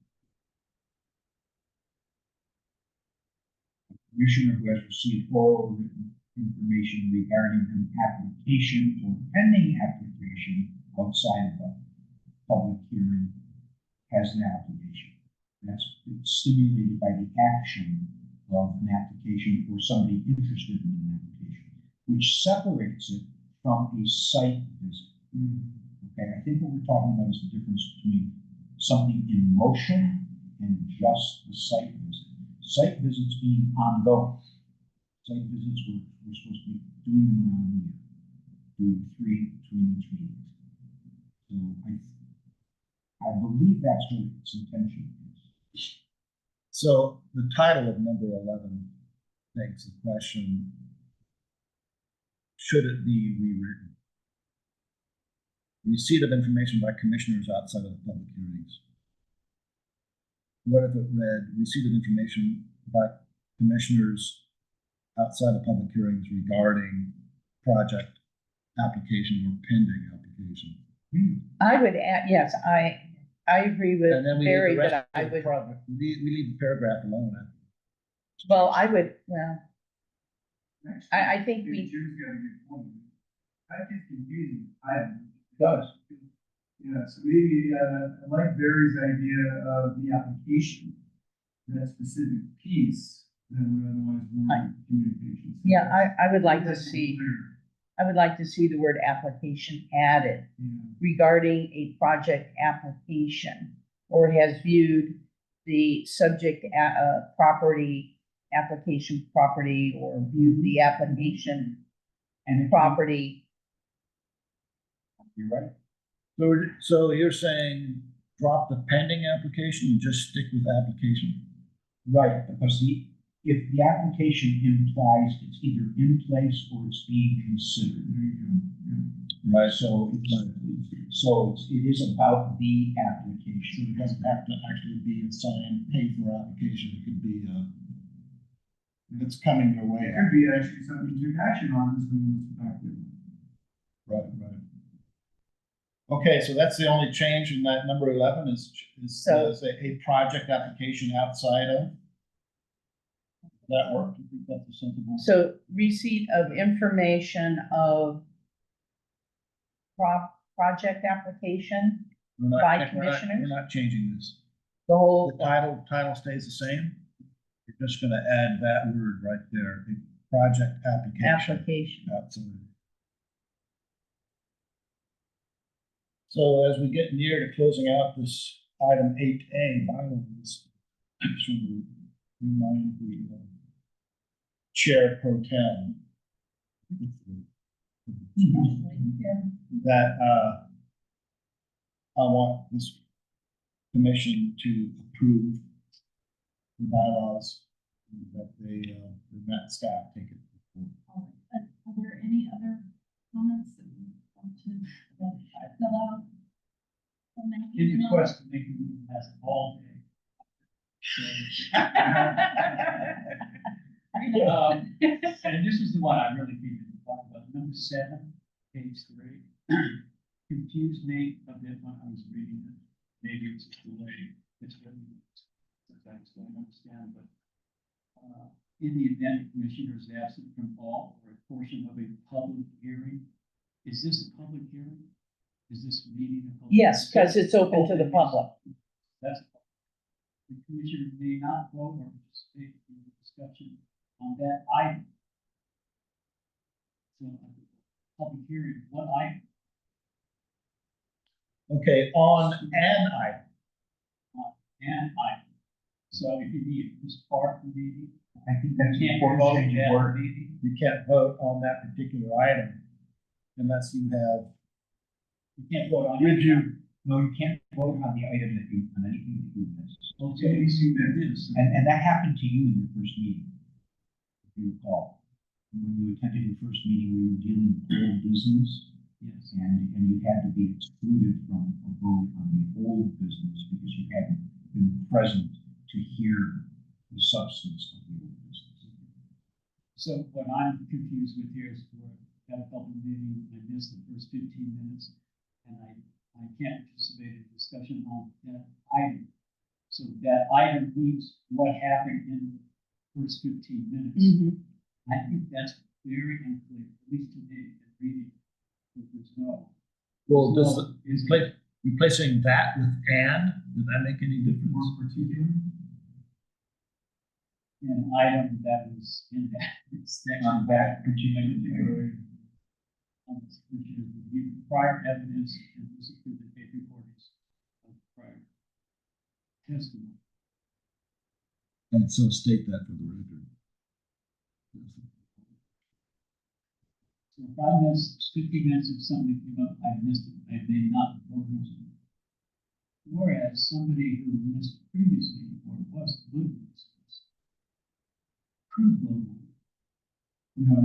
A commissioner who has received oral or written information regarding an application or pending application outside of a public hearing has an application. That's stimulated by the action of an application or somebody interested in an application, which separates it from a site visit. Okay, I think what we're talking about is the difference between something in motion and just the site visit. Site visits being ongoing. Site visits, we're supposed to be doing them around the year, doing three between each meeting. So I believe that's what its intention is. So the title of number 11 begs the question, should it be rewritten? Receipt of information by commissioners outside of the public hearings. What if it read, receipt of information by commissioners outside of public hearings regarding project application or pending application? I would add, yes, I agree with And then we Barry leave the rest that I of the would, project, we leave the paragraph alone. well, I think Maybe we, Jim's got a good point. That gets confusing. I Does. Yeah, so maybe, I like Barry's idea of the application, that specific piece that would otherwise warrant communication. yeah, I would like to That's see, clear. I would like to see the word application added Yeah. regarding a project application or has viewed the subject, property, application property, or viewed the application And if property. you're right. So you're saying drop the pending application and just stick with application? Right, because if the application implies it's either in place or it's being considered. There you go. Right. So it is about the So application. it doesn't have to actually be a signed, paid for application, it could be, it's coming your way. It could be actually something to action on this one was back there. Right. Okay, so that's the only change in that number 11 is So- say a project application outside of? That work? Do you think that's a sensible? So receipt of information of project application, We're not- by we're not- commissioners? We're not changing this. the whole, The title stays the same. You're just gonna add that word right there, a project application application. outside. So as we get near to closing out this item 8A, bylaws, I just want to remind the chair pro tem that I want this commission to approve the bylaws that that staff take it before. Are there any other comments that we want to fill out? from that In email? request to make the meeting last all day. And this is the one I really think we talk about, number 7, page 3. Confused me a bit when I was reading it. Maybe it's the way it's written. Sometimes I don't understand, but in the event the commissioner is absent from all or a portion of a public hearing, is this a public hearing? Is this meeting a public? Yes, because it's open to the public. That's, the commissioner may not vote or participate in the discussion on that item. So, public hearing, what item? Okay, on an item. And item. So if you need this part of the meeting, I think that's you can't important vote change of at word. the meeting. You can't vote on that particular item unless you have You can't vote on it. rigid. No, you can't vote on the item that you, on anything that you missed. Okay, that is. And that happened to you in your first meeting, if you recall. When you attended your first meeting, we were dealing with old business, Yes. and you had to be excluded from a vote on the old business because you hadn't been present to hear the substance of the old business. So what I'm confused with here is we're at a public meeting, I missed the first 15 minutes, and I can't participate in discussion on that item. So that item means what happened in the first 15 minutes. I think that's very unclear, at least to me, in reading. There's no. Well, does no- is replacing that with "and", does that make any difference? More particular. an item that was in that section. On that particular, Which is review prior evidence and disapprove the tape recordings of prior testimony. And so state that for the record. So if I missed 50 minutes of something came up, I missed it, I may not vote on it. Whereas somebody who missed the previous meeting or was good discussed could vote on it.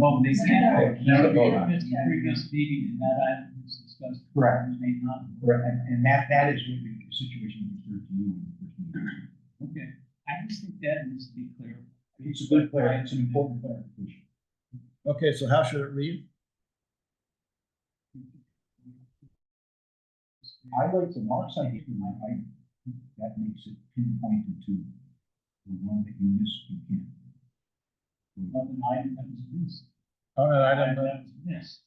Oh, they can't vote. Never vote If on it. it's the previous meeting and that item was discussed. Correct. they May not. vote. Correct, and that is what the situation referred to you in the first meeting. Okay, I just think that needs to be clear. It's a good clarity, it's an important clarification. Okay, so how should it read? I like the Mark's idea, that makes it pinpointed to the one that you missed, you can't. Of an item that was missed. On an item Item that, that was missed.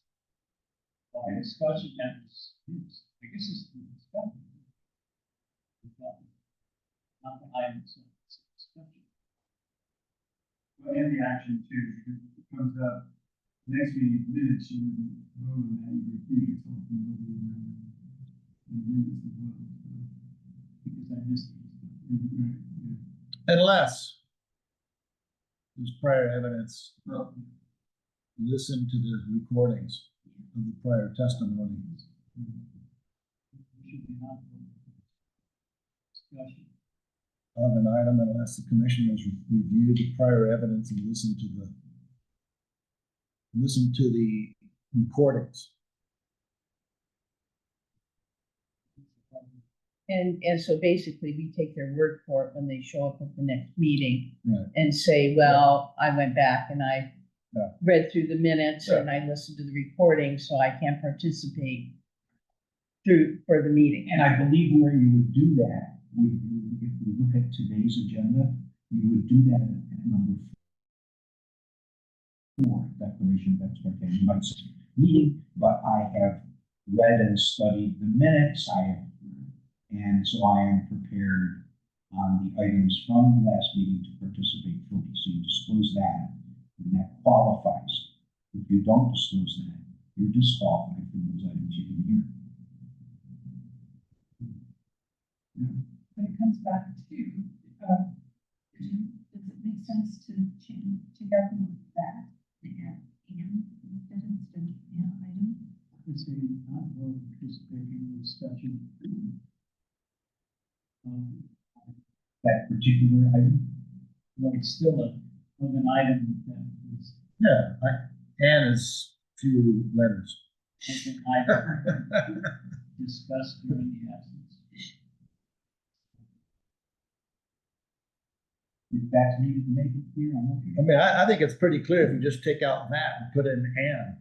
Or a discussion that was missed. I guess it's the discussion. Not the item itself, it's the discussion. Well, and the action too, because if it comes up next meeting minutes, you would vote on that, you recuse yourself from voting on that. In minutes as well, so. Because I missed it. Right, yeah. unless there's prior evidence, listen to the recordings of the prior testimony. Should we not vote? Discussion. Of an item unless the commissioners review the prior evidence and listen to the recordings. And so basically, we take their word for it when they show up at the next meeting. Right. And say, well, I went back and I Yeah. read through the minutes and I listened to the recording, so I can't participate for the meeting. And I believe where you would do that, would be, if we look at today's agenda, you would do that at number 4, declaration of expectation. You might say, meeting, but I have read and studied the minutes, and so I am prepared on the items from the last meeting to participate fully. So you disclose that, and that qualifies. If you don't disclose that, you're disqualified from those items you can hear. When it comes back to, does it make sense to change, to go from that to add instead of an item? It's a not vote participating in the discussion. That particular item, Well, it's still of an item that was Yeah, and is few letters. of an item discussed during the absence. if that's needed to make it clear, I'm okay. I mean, I think it's pretty clear if you just take out that and put in "and".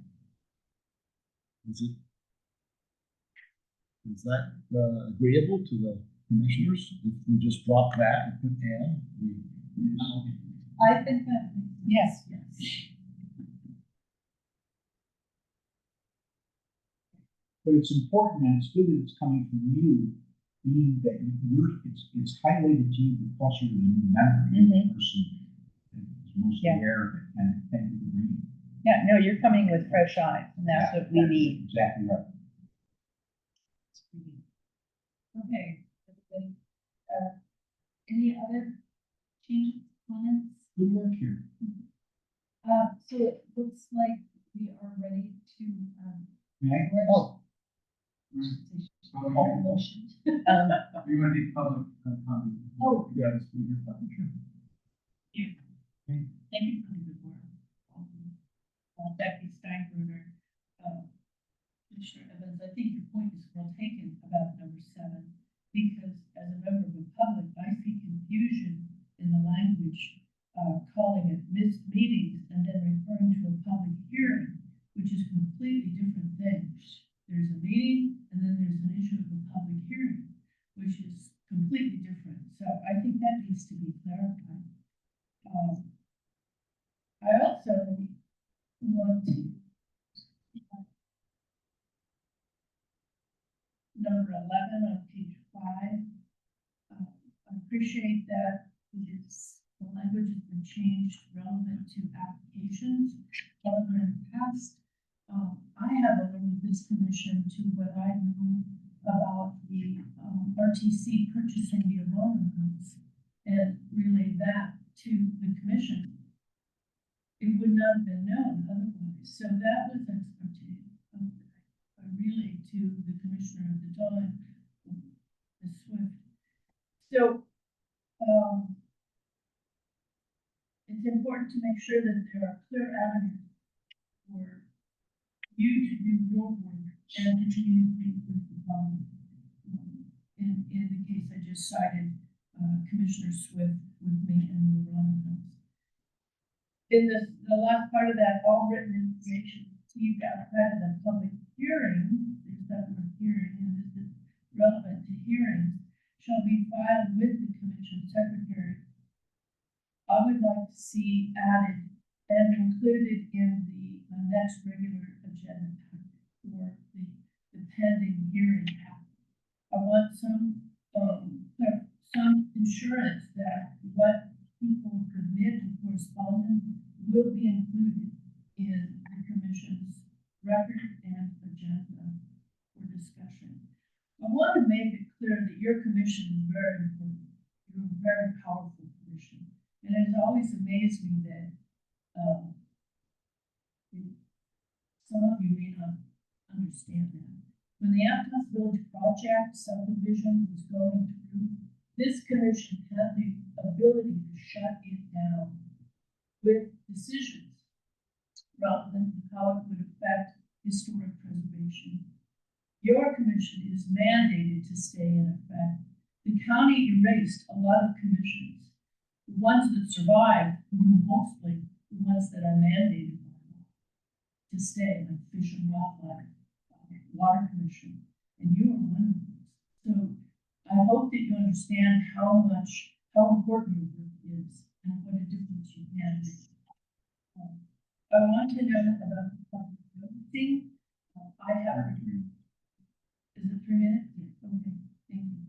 Is that agreeable to the commissioners? If we just drop that and put "and"? I think that. Yes. Yes. But it's important, and it's good that it's coming from you, being that it's highlighted to you because you're the new member, you're the person that is most Yeah. aware of it, and thank you for bringing it. Yeah, no, you're coming with fresh eyes, and that's what we need. Exactly right. Okay, everybody, any other changes, comments? Good work here. So it looks like we are ready to, May I? where's- Oh, motion. We want to be public comment. Oh. You gotta speak your thought. Thank you for the good work. Becky Steinbruder, Commissioner Evans, I think your point is well taken about number 7, because as a member of the public, I see confusion in the language, calling it missed meetings and then referring to a public hearing, which is completely different things. There's a meeting and then there's an issue of a public hearing, which is completely different. So I think that needs to be clarified. I also want to number 11 on page 5. I appreciate that the language has been changed relevant to applications. However, in the past, I have alerted this commission to what I know about the RTC purchasing the aroma homes and relay that to the commission. It would not have been known otherwise. So that was expertise. Relay to the commissioner at the time, Ms. Swift. So, it's important to make sure that there are clear avenues for you to do your work and to communicate with the public. In the case I just cited, Commissioner Swift with me and the Ron. In the last part of that, all written information received outside of the public hearing, there's that word hearing, and this is relevant to hearings, shall be filed with the commission secretary. I would like to see added and included in the next regular agenda for the pending hearing. I want some assurance that what people submit in correspondence will be included in the commission's record and agenda for discussion. I want to make it clear that your commission is very important. You're a very powerful commission. And it has always amazed me that some of you may not understand that. When the Aptos Village project subdivision was going through, this commission had the ability to shut it down with decisions relevant to how it would affect historic preservation. Your commission is mandated to stay in effect. The county erased a lot of commissions. The ones that survived were mostly the ones that are mandated by law to stay, like Fish and Wildlife, Water Commission, and you are one of those. So I hope that you understand how important your work is and what a difference you can make. I want to know about the public noticing. I have. Is it 3 minutes? Yeah. Okay, thank you.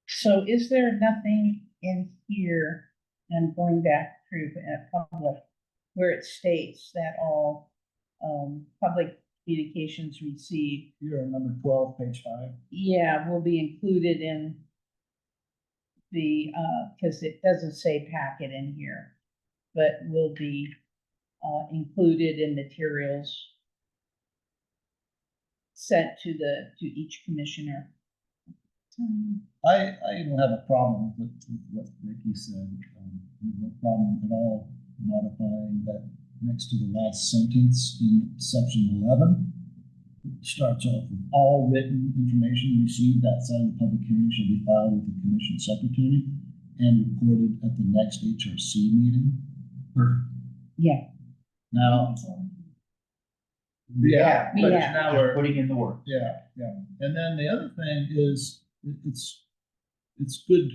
so is there nothing in here, and going back through public, where it states that all public communications received, You're on number 12, page 5. yeah, will be included in the, because it doesn't say packet in here, but will be included in materials sent to each commissioner. I don't have a problem with what Nikki said. No problem at all modifying that next to the last sentence in section 11. It starts off with all written information received outside of the public hearing shall be filed with the commission secretary and reported at the next HRC meeting. Perfect. Yeah. Now, Yeah, but Yeah. now we're putting in the work. yeah. And then the other thing is, it's good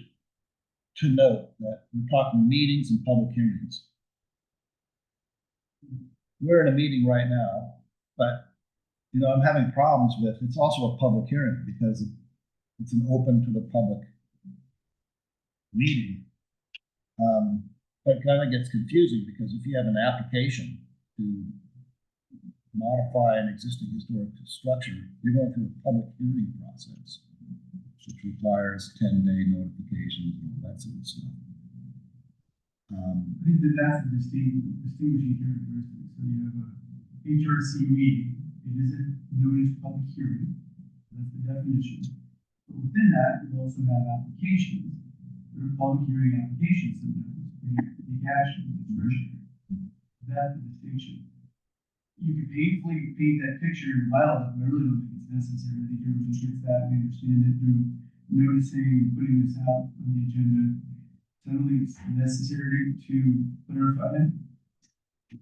to note that we're talking meetings and public hearings. We're in a meeting right now, but I'm having problems with, it's also a public hearing because it's an open to the public meeting. But it kind of gets confusing because if you have an application to modify an existing historic structure, you're going through a public hearing process, which requires 10-day notifications and all that sort of stuff. I think that that's a distinguishing characteristic. So you have a HRC meeting, it is a notice public hearing, that's the definition. But within that, you also have applications. There are public hearing applications sometimes, where you take action, discretionary. That's the distinction. You can painfully paint that picture in the bylaws, but I really don't think it's necessary. I think everybody gets that, we understand it through noticing, putting this out on the agenda. So I don't think it's necessary to clarify it. It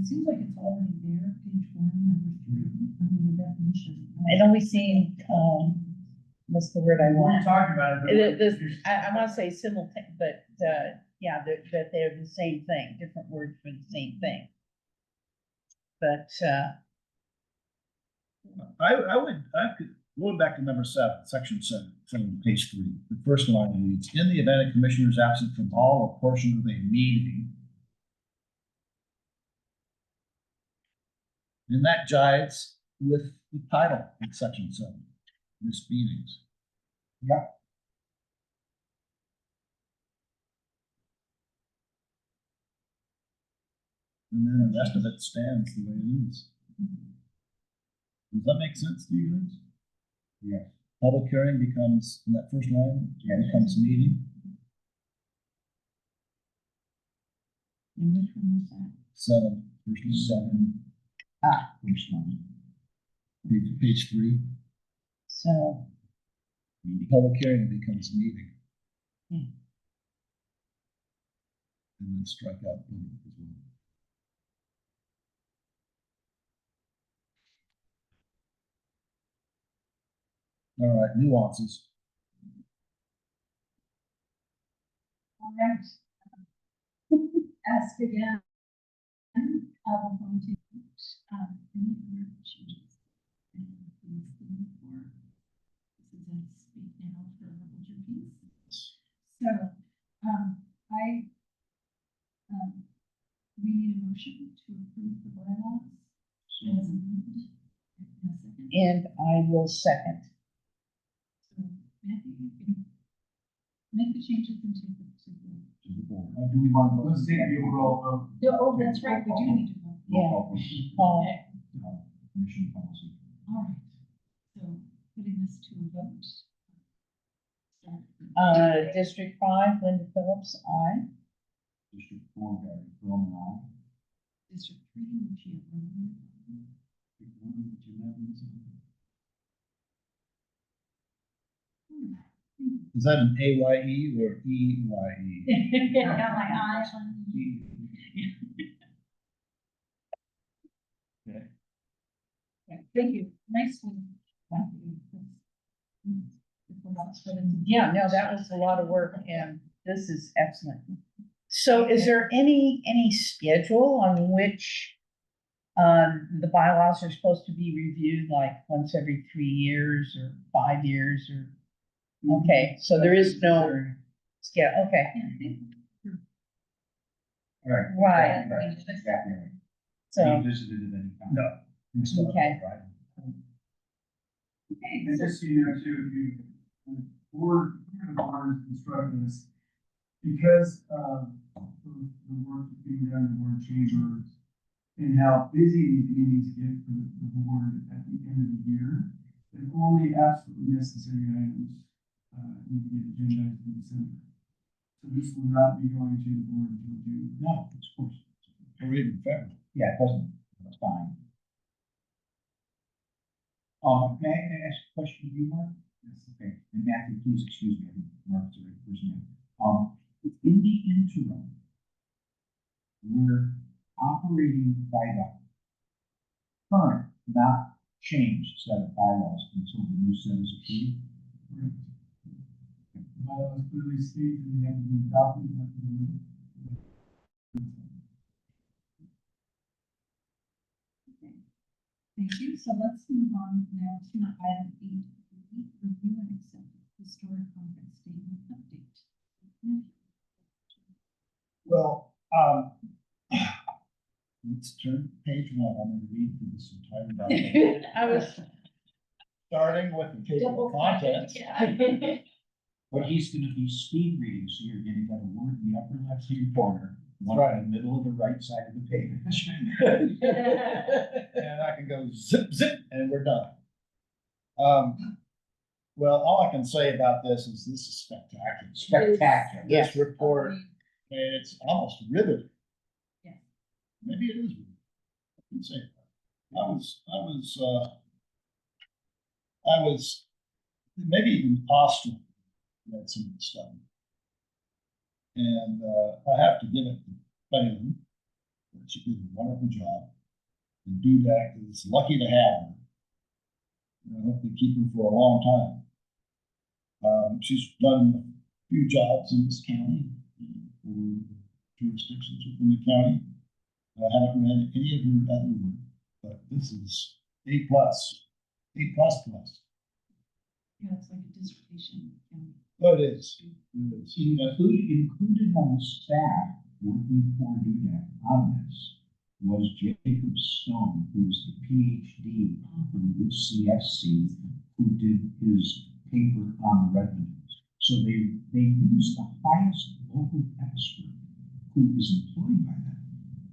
seems like it's already there, page 1, number 3, under the definition. I know we've seen, what's the word I We're want? talking about it. I want to say simultaneous, but, yeah, that they're the same thing, different words for the same thing. But, I could, going back to number 7, section 7, page 3, the first line reads, in the event a commissioner is absent from all or portion of a meeting. And that jives with the title in section 7, missed meetings. Yeah. And then the rest of it stands the way it is. Does that make sense to you guys? Yes. Public hearing becomes, in that first line, Yes. becomes meeting. and which one was that? 7, first line. 7. First line. Page 3. So, Public hearing becomes meeting. Hmm. And then strike out public as well. All right, nuances. All right. Ask again. We're going to, any other changes? And please leave for, this is a speak now for hold your peace. So, we need a motion to approve the bylaws. As amended. In a second. and I will second. So, Matthew, you can make the changes and take them to To the board. Do we want to go? Let's take the overall vote. Oh, that's right, we do need to vote. Yeah. Okay, Commission policy. all right. So, putting this to a vote. District 5, Linda Phillips, aye. District 4, Gary Perlman, aye. District 3, Lucia Roman. District 1, Jim Evans, aye. Is that an AYE or EYE? Got my eye on you. Okay. Thank you, nicely. Thank you. Yeah, no, that was a lot of work, and this is excellent. So is there any schedule on which the bylaws are supposed to be reviewed, like once every 3 years or 5 years or? Okay, so there is no schedule, okay, Right. Right. Right, exactly right. so, We visited it any time. No. We still have Okay. it, right? Okay, And so just so you know too, the board is instructing us, because of the work that's being done in the board chambers and how busy these meetings get for the board at the end of the year, that only absolutely necessary items need to get agendized in December. So this will not be going to the board until June. No, of course. Or even February. Yeah, it doesn't, that's fine. May I ask a question of you, Mark? Yes. Okay, and Matthew, please excuse me, I think Mark's the right person. In the interim, we're operating by the current, not changed set of bylaws until the new set is approved. Correct. The bylaws clearly state that they have to be adopted, not to be. Thank you. So let's move on now to item 8, review and accept historic conference statement update. Well, let's turn to page 1. I'm gonna read through this entire document, I was. starting with the table of contents. Yeah. But he's gonna be speed reading, so you're getting that word in the upper left-hand corner, one Right. in the middle of the right side of the page. And I can go zip, zip, and we're done. Well, all I can say about this is spectacular. Spectacular. This report, and it's almost riveting. Yes. Maybe it is riveting. I can say that. I was maybe even awestruck at some of the stuff. And I have to give it to Phelan. She did a wonderful job. And Dudak is lucky to have her. And I hope they keep her for a long time. She's done a few jobs in this county for jurisdictions within the county. I haven't read any of her other work, but this is A+, A++. Yeah, it's like a dissertation. Oh, it is. It is. Included on the staff working for DUDAC on this was Jacob Stone, who is the PhD from UCSC, who did his paper on the revenues. So they used the highest local expert who is employed by them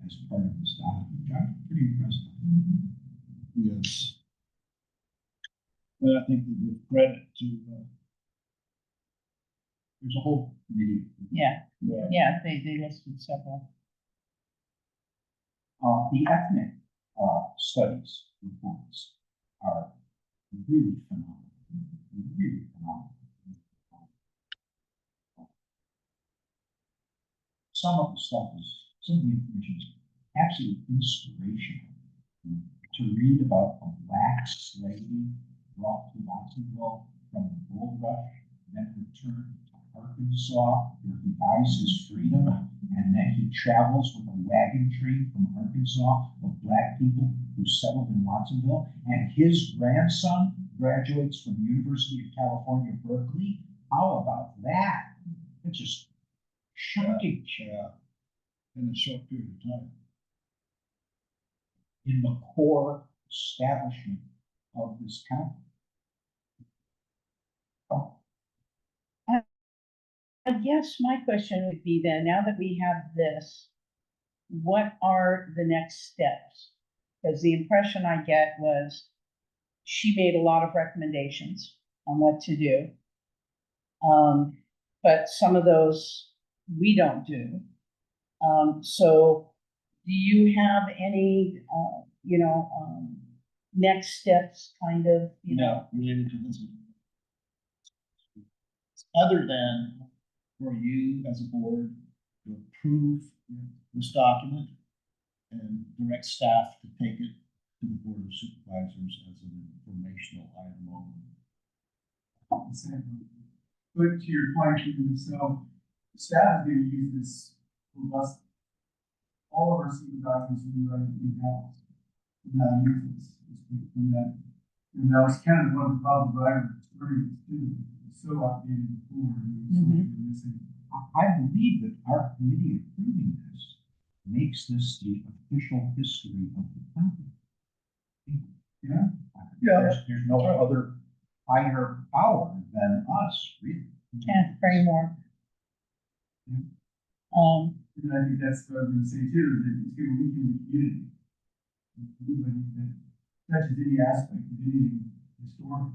as part of this document, which I'm pretty impressed with. Yes. But I think we give credit to, There's a whole committee. Yeah, yeah, yeah, they listed several. The ethnic studies reports are really phenomenal. Really phenomenal. Some of the information is absolutely inspirational. To read about a black slave brought to Watsonville from the gold rush, then returned to Arkansas, where he buys his freedom, and then he travels with a wagon train from Arkansas of black people who settled in Watsonville, and his grandson graduates from the University of California, Berkeley. How about that? It's just shocking. yeah, in a short period of time. In the core establishment of this county. I guess my question would be then, now that we have this, what are the next steps? Because the impression I get was she made a lot of recommendations on what to do. But some of those we don't do. So do you have any, next steps kind of, No, related to this. Other than for you as a board to approve this document and direct staff to take it to the Board of Supervisors as an informational item only. But to your point, so staff is going to use this robust, all of our secret documents we write in-house. And that use this, and that was kind of one of the problems that I was experiencing too. It's so outdated before, and so missing. I believe that our committee approving this makes this the official history of the county. Yeah. There's no other higher power than us, really. and framework. And I think that's what I was going to say too, is that it's going to weaken the community. Anybody that touches any aspect of anything historic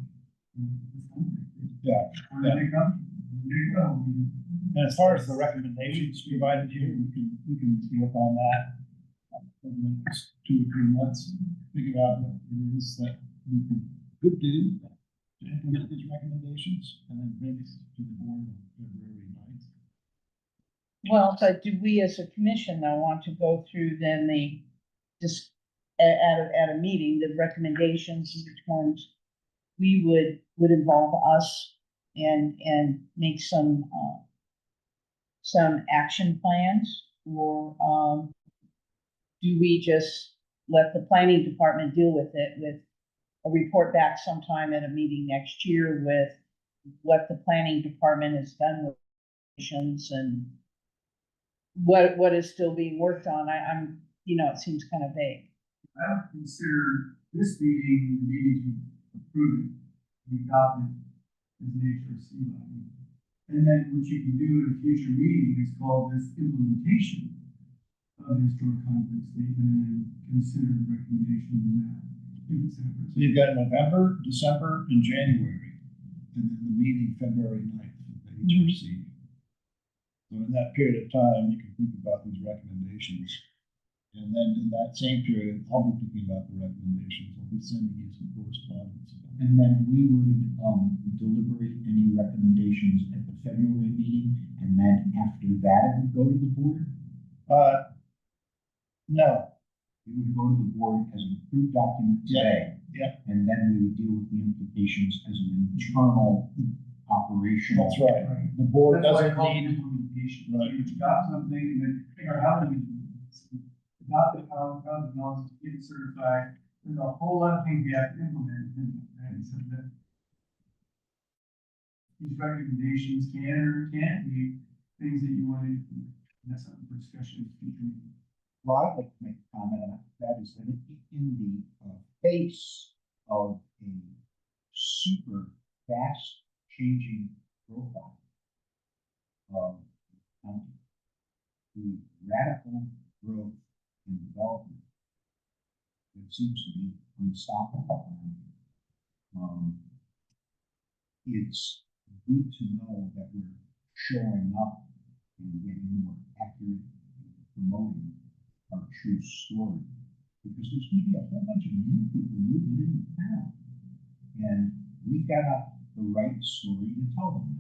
in this country. Yeah. Where they come, there you go. And as far as the recommendations provided here, we can work on that in the next 2 or 3 months, figure out what it is that we could do to implement these recommendations, and then bring it to the board on February 9th. Well, but do we as a commission though want to go through then just at a meeting, the recommendations, which ones we would involve us and make some action plans, or do we just let the planning department deal with it, with a report back sometime at a meeting next year with what the planning department has done with relations and what is still being worked on. I'm, it seems kind of vague. I would consider this meeting, the meeting to approve it, to adopt it as an HRC body. And then what you can do in a future meeting is call this implementation of the historic context statement and consider the recommendations in that. So you've got November, December, and January, and then the meeting February 9th with the HRC. So in that period of time, you can think about these recommendations. And then in that same period, I'll be thinking about the recommendations. I'll be sending you some correspondence. And then we would, deliberate any recommendations at the February meeting, and then after that, it would go to the board? No, It would go to the board as an approved document today. yeah. And then we would deal with the implications as an internal operational. That's right. The board That's why I doesn't call it need, implementation. Right. You adopt something and then figure out how to implement it. Adopt it, how to get it certified. There's a whole lot of things you have to implement, and so that these recommendations can or can't be things that you want to implement. And that's something for discussion in the future meeting. Well, I'd like to make a comment on that, is that in the face of a super fast changing profile of the county, the radical growth and development, it seems to be unstoppable. It's good to know that we're showing up and getting more accurate and promoting our true story, because there's going to be a whole bunch of new people moving into town, and we've got the right story to tell them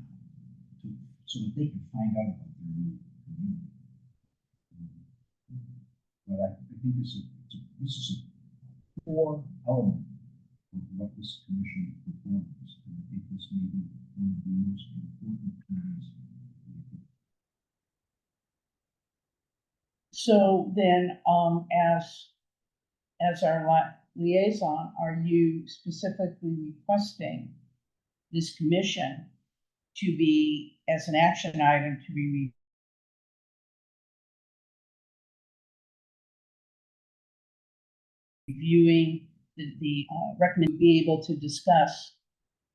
now, so that they can find out about their new community. But I think this is a core element of what this commission performs, and I think this may be one of the most important things. So then, as our liaison, are you specifically requesting this commission to be, as an action item, to be reviewing the recommend, be able to discuss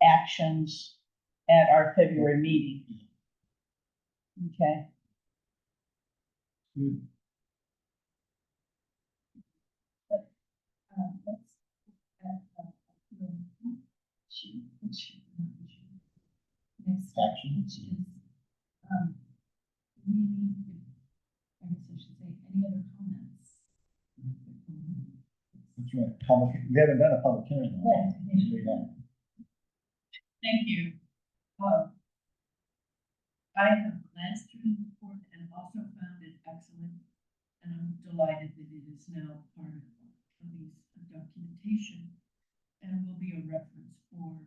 actions at our February meeting? Okay. good. Let's, next Action. which is, we need, I guess I should say, any other comments? That's right. We haven't done a public hearing on Right. that. We haven't. Thank you. I have glanced through the report and also found it excellent. And I'm delighted that it is now part of county's documentation and will be a reference for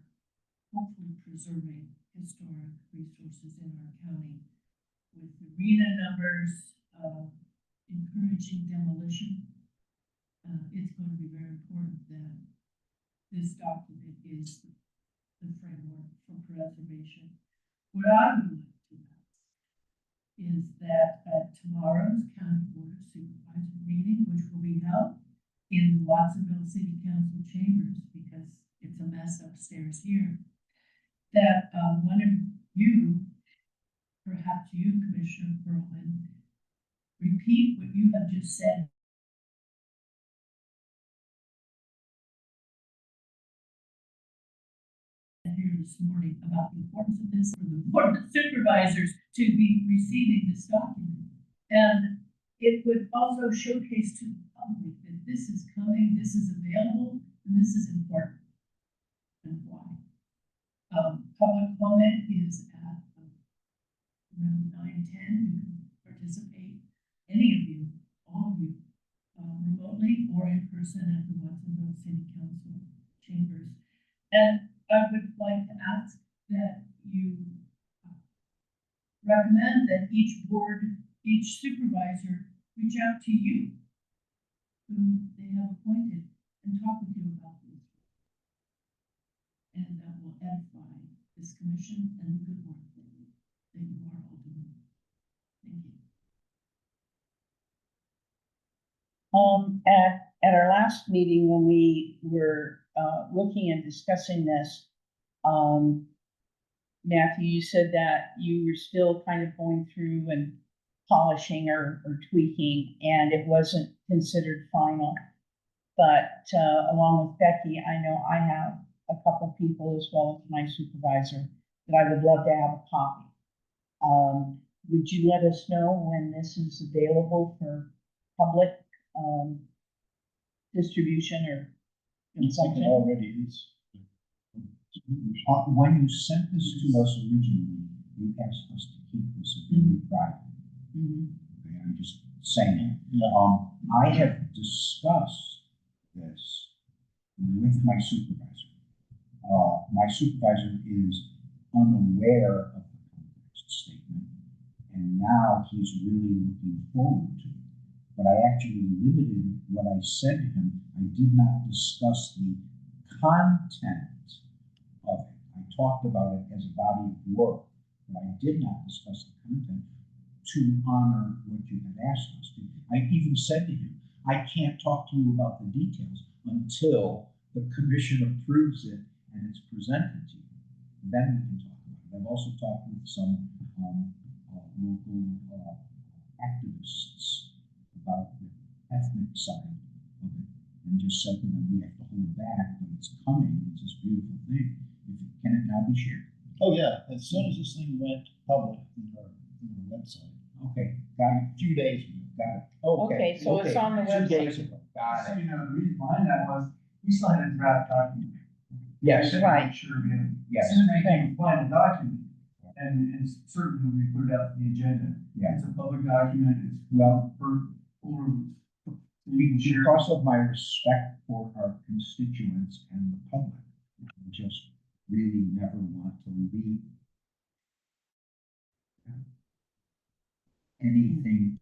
hopefully preserving historic resources in our county. With arena numbers, encouraging demolition, it's going to be very important that this document is the framework for preservation. What I would like to ask is that at tomorrow's County Board of Supervisor meeting, which will be held in Watsonville City Council chambers, because it's a mess upstairs here, that one of you, perhaps you, Commissioner Perlman, repeat what you have just said here this morning about the importance of this for the Board of Supervisors to be receiving this document. And it would also showcase to the public that this is coming, this is available, and this is important. And why? Public comment is at around 9:10. You can participate, any of you, all of you, remotely or in person at the Watsonville City Council chambers. And I would like to ask that you recommend that each board, each supervisor reach out to you whom they have appointed and talk with you about this. And that will edify this commission and the good work that you are all doing. Thank you. At our last meeting, when we were, looking and discussing this, Matthew, you said that you were still kind of going through and polishing or tweaking, and it wasn't considered final. But, along with Becky, I know I have a couple people as well as my supervisor that I would love to have a copy. Would you let us know when this is available for public, distribution or It's something consumption? already is. When you sent this to us originally, you asked us to keep this very private. Mhm. Okay, I'm just saying. Yeah. I have discussed this with my supervisor. My supervisor is unaware of the context statement, and now he's really looking forward to it. But I actually limited what I said to him. I did not discuss the content of it. I talked about it as a body of work, but I did not discuss the content to honor what you had asked us to. I even said to him, I can't talk to you about the details until the commission approves it and it's presented to you. And then we can talk about it. I've also talked with some local activists about the ethnic side of it, and just said to them, we have to hold back, but it's coming, it's this beautiful thing. Can it now be shared? Oh, yeah, as soon as this thing went public in our website, Okay, got it, a few days ago. got it. Okay, so it's on the 2 days website. ago, got So, it. you know, the reason behind that was, we still had a draft document. Yes, We had to Right. make sure we had, yes, as soon as we can find the document, and certainly when we put it out to the agenda, yeah. it's a public document, it's Well, we can share. because of my respect for our constituents and the public, I just really never want to leave anything,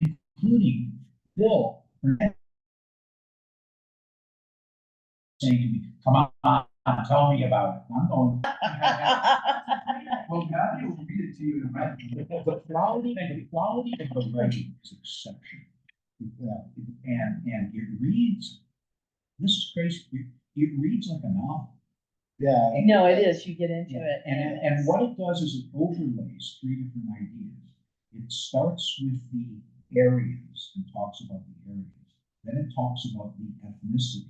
including Bill saying to me, come on, tell me about it. I'm going. Well, Matthew will read it to you in a minute. The quality of the writing is exceptional. And it reads, this is crazy, it reads like a novel. Yeah. No, it is, you get into it. And what it does is it overlays 3 different ideas. It starts with the areas and talks about the areas. Then it talks about the ethnicities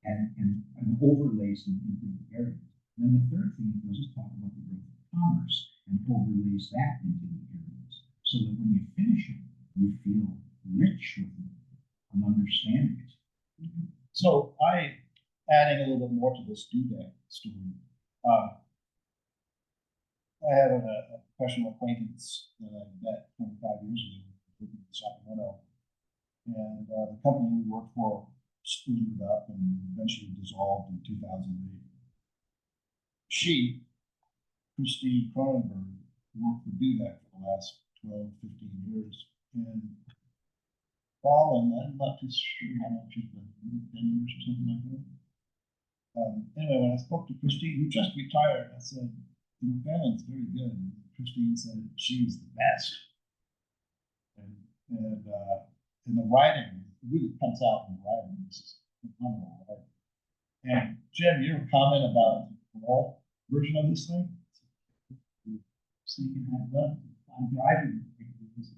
and overlays them into the areas. And then the third thing it does is talk about the growth of commerce and overlays that into the areas. So that when you finish it, you feel rich with it and understanding it. So adding a little bit more to this dudek story. I have a professional acquaintance that I met 25 years ago, living in Sacramento. And the company we worked for splintered up and eventually dissolved in 2008. She, Christine Cronenberg, worked for dudek for the last 12, 15 years. And Colin, I'm not too sure how much she's been, 10 years or something like that. Anyway, when I spoke to Christine, who just retired, I said, you know, Fallon's very good. And Christine said, she's the best. And the writing, it really comes out in the writing. This is phenomenal writing. And Jim, your comment about the wall version of this thing? So you can have left, I'm driving.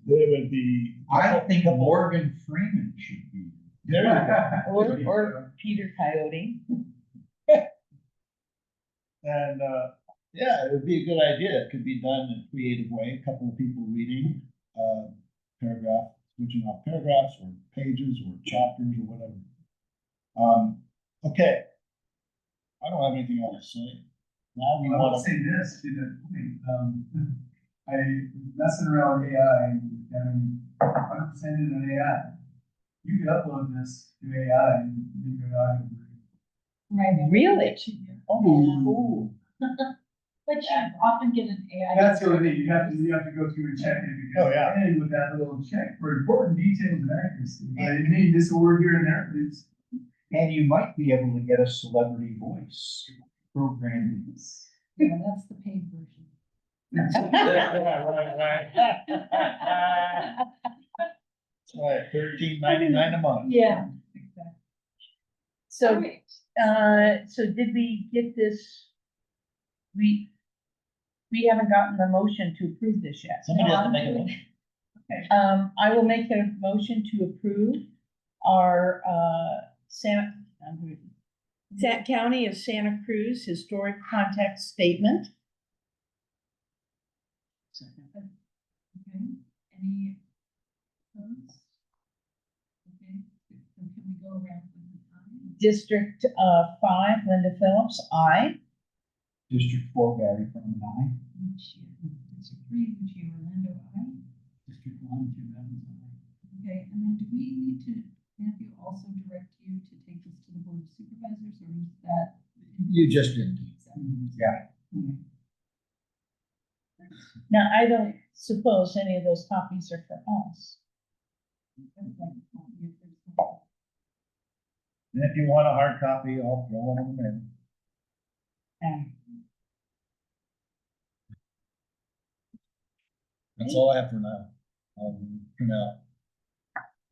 There would be. I think Morgan Freeman should be. There you go. Or Peter Coyote. And yeah, it would be a good idea. It could be done in a creative way. A couple of people reading, paragraph, switching off paragraphs or pages or chapters or whatever. Okay. I don't have anything else to say. Now we I want will say this to that point. I messing around with AI and having 100% in an AI. You could upload this to AI and make your audio. Really? Oh, cool. But you often get an AI. That's the only thing, you have to go through and check it. Because Oh, yeah. And with that little check for important details and accuracy, but it may miss a word here and there, but it's. And you might be able to get a celebrity voice programmed. Yeah, that's the paid version. Right, $13.99 a month. Yeah, exactly. So, Alright. so did we get this? We haven't gotten the motion to approve this yet. Somebody has to I'm make a doing- motion. I will make a motion to approve our, County of Santa Cruz Historic Context Statement. Second. Okay, any opposed? Okay, so can we go around with the time? District, 5, Linda Phillips, aye. District 4, Barry Furman, aye. Lucia, District 3, Lucia Orlando, aye. District 1, Jim Evans, aye. Okay, and then do we need to, Matthew, also direct you to take this to the board of supervisors, or is that? You just did. Yeah. Now, I don't suppose any of those copies are for us. And if you want a hard copy, I'll throw one of them in. That's all I have for now. I'll print out.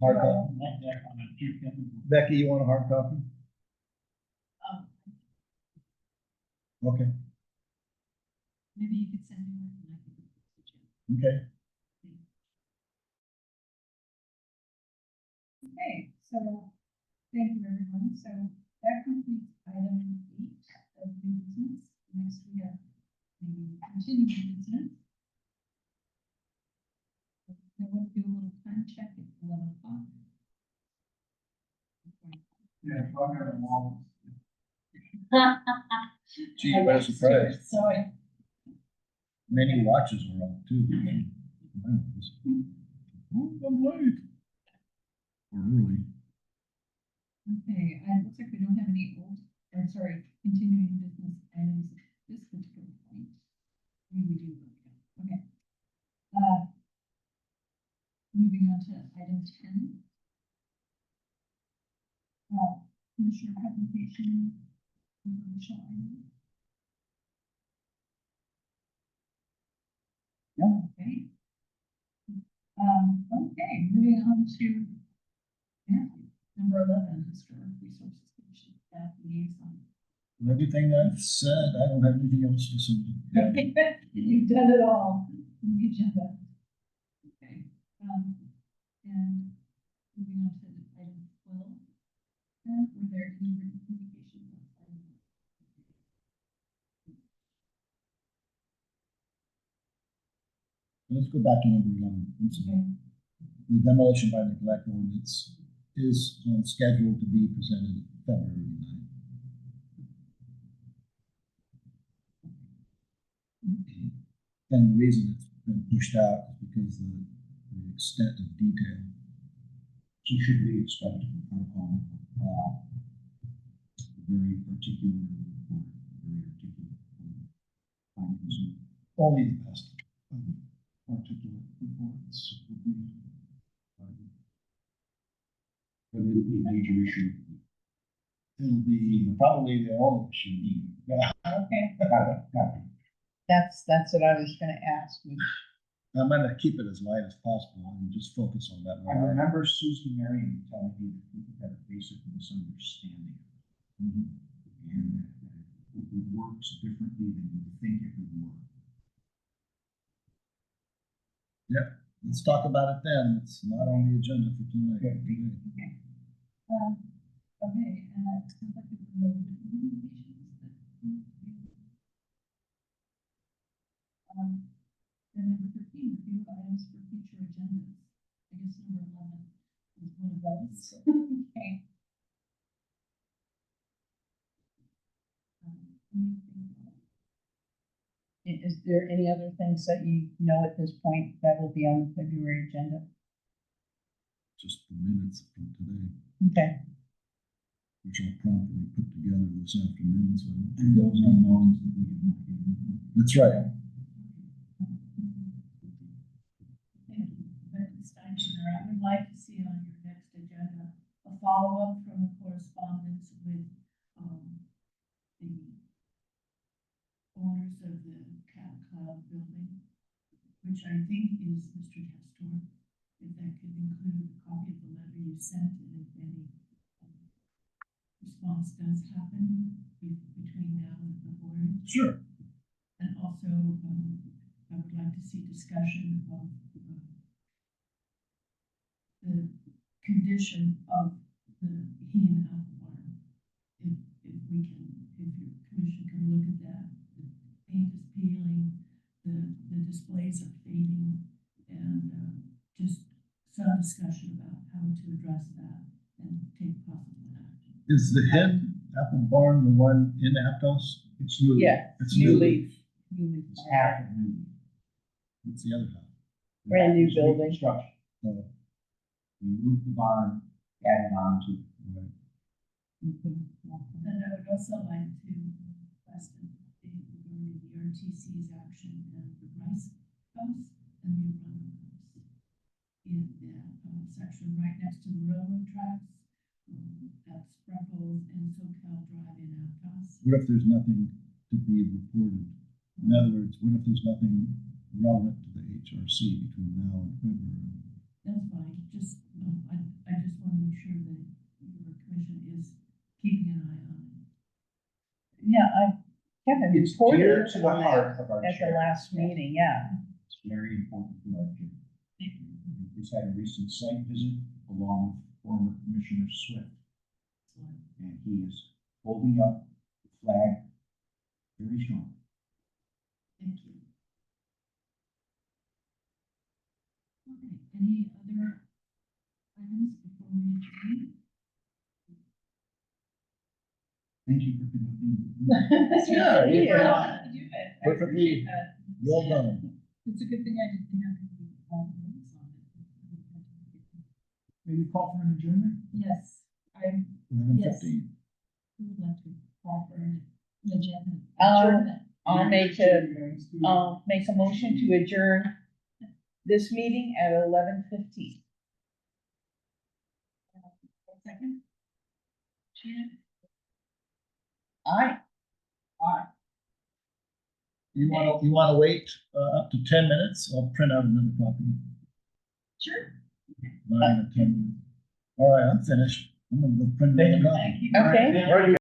Hard copy. Becky, you want a hard copy? Okay, Maybe you could send me one and I could. okay. Okay, so, thank you, everyone. So that completes item 8 of new business. Next, we have the continuing business. I want to do a little time check at 11 o'clock. Yeah, so I got a wall. Gee, what a surprise. Sorry. Many watches were on too. Wow, I'm late. Or early. Okay, it looks like we don't have any continuing business items at this particular point. Maybe we do, but we don't. Okay. Moving on to item 10. Commissioner presentation, informational item. Okay. Okay, moving on to Matthew, number 11, Historic Resources Commission, staff liaison. Everything I've said, I don't have anything else to say. You've done it all in the agenda. Okay, and moving on to item 12. Were there any written communications on item? Let's go back to number 11. Incident. The demolition by neglect ordinance is on schedule to be presented February 9th. And the reason it's been pushed out is because of the extent of detail. So should we expect a protocol, very particular report, very articulate? Only the best articulate reports will be. But it would be a major issue. It'll be probably the only issue. Yeah. Okay. Got it. That's what I was gonna ask, which, I'm gonna keep it as light as possible and just focus on that I one. remember Susan Marion telling me that people had a basic misunderstanding. And it works differently than you think it would work. Yep, let's talk about it then. It's not on the agenda for tonight. Okay, it sounds like there were no written communications that need to be. Then number 13, review of items for future agendas. I guess number 11 is one of those. Okay. Anything else? is there any other things that you know at this point that will be on the February agenda? Just the minutes from today. Okay. which I'll promptly put together this afternoon, so. And those unknowns that we have not given. That's right. Thank you, Becky Steinschner. I would like to see on your next agenda, a follow-up from the correspondence with, the owners of the Cat Cloud building, which I think is Mr. Testor. If that could include a copy of the letter you sent, and if any response does happen between now and the board. Sure. And also, I would like to see discussion of the condition of the Heen apple barn. If we can, if your commission can look at that, the paint is peeling, the displays are fading, and just some discussion about how to address that and take possible action. Is the head apple barn the one in Aptos? It's new. Yeah, It's new new. leaf. New leaf. It's half of new. What's the other half? Brand new It's building. reconstruction. Oh, We moved the barn, added on to. right. And I would also like to request an update regarding the RTC's action and the Rice House and the Urano House. In that section right next to the railroad tracks, that's Spreckles and SoCal Drive in Aptos. What if there's nothing to be reported? In other words, what if there's nothing relevant to the HRC between now and February? That's fine, just, I just want to make sure that your commission is keeping an eye on it. Yeah, Kevin It's reported dear to the on heart that of our at the chair. last meeting, yeah. It's very important to our chair. We just had a recent site visit along with former Commissioner Swift, So, and he is holding up the flag very strong. thank you. Okay, any other items before we adjourn? Thank you for conducting. Yeah, You yeah. were allowed to do it. I Perfectly. appreciate that. Well done. It's a good thing I didn't have any notes on it. Maybe call for an adjournment? Yes, I 11:15. would like to call for an agenda. Um, I'll make a motion to adjourn this meeting at 11:15. Second? Shannon? Aye. You wanna wait, up to 10 minutes? I'll print out another copy. Sure. 9 or 10 minutes. All right, I'm finished. I'm gonna go print another copy. Thank you. Okay. Very good.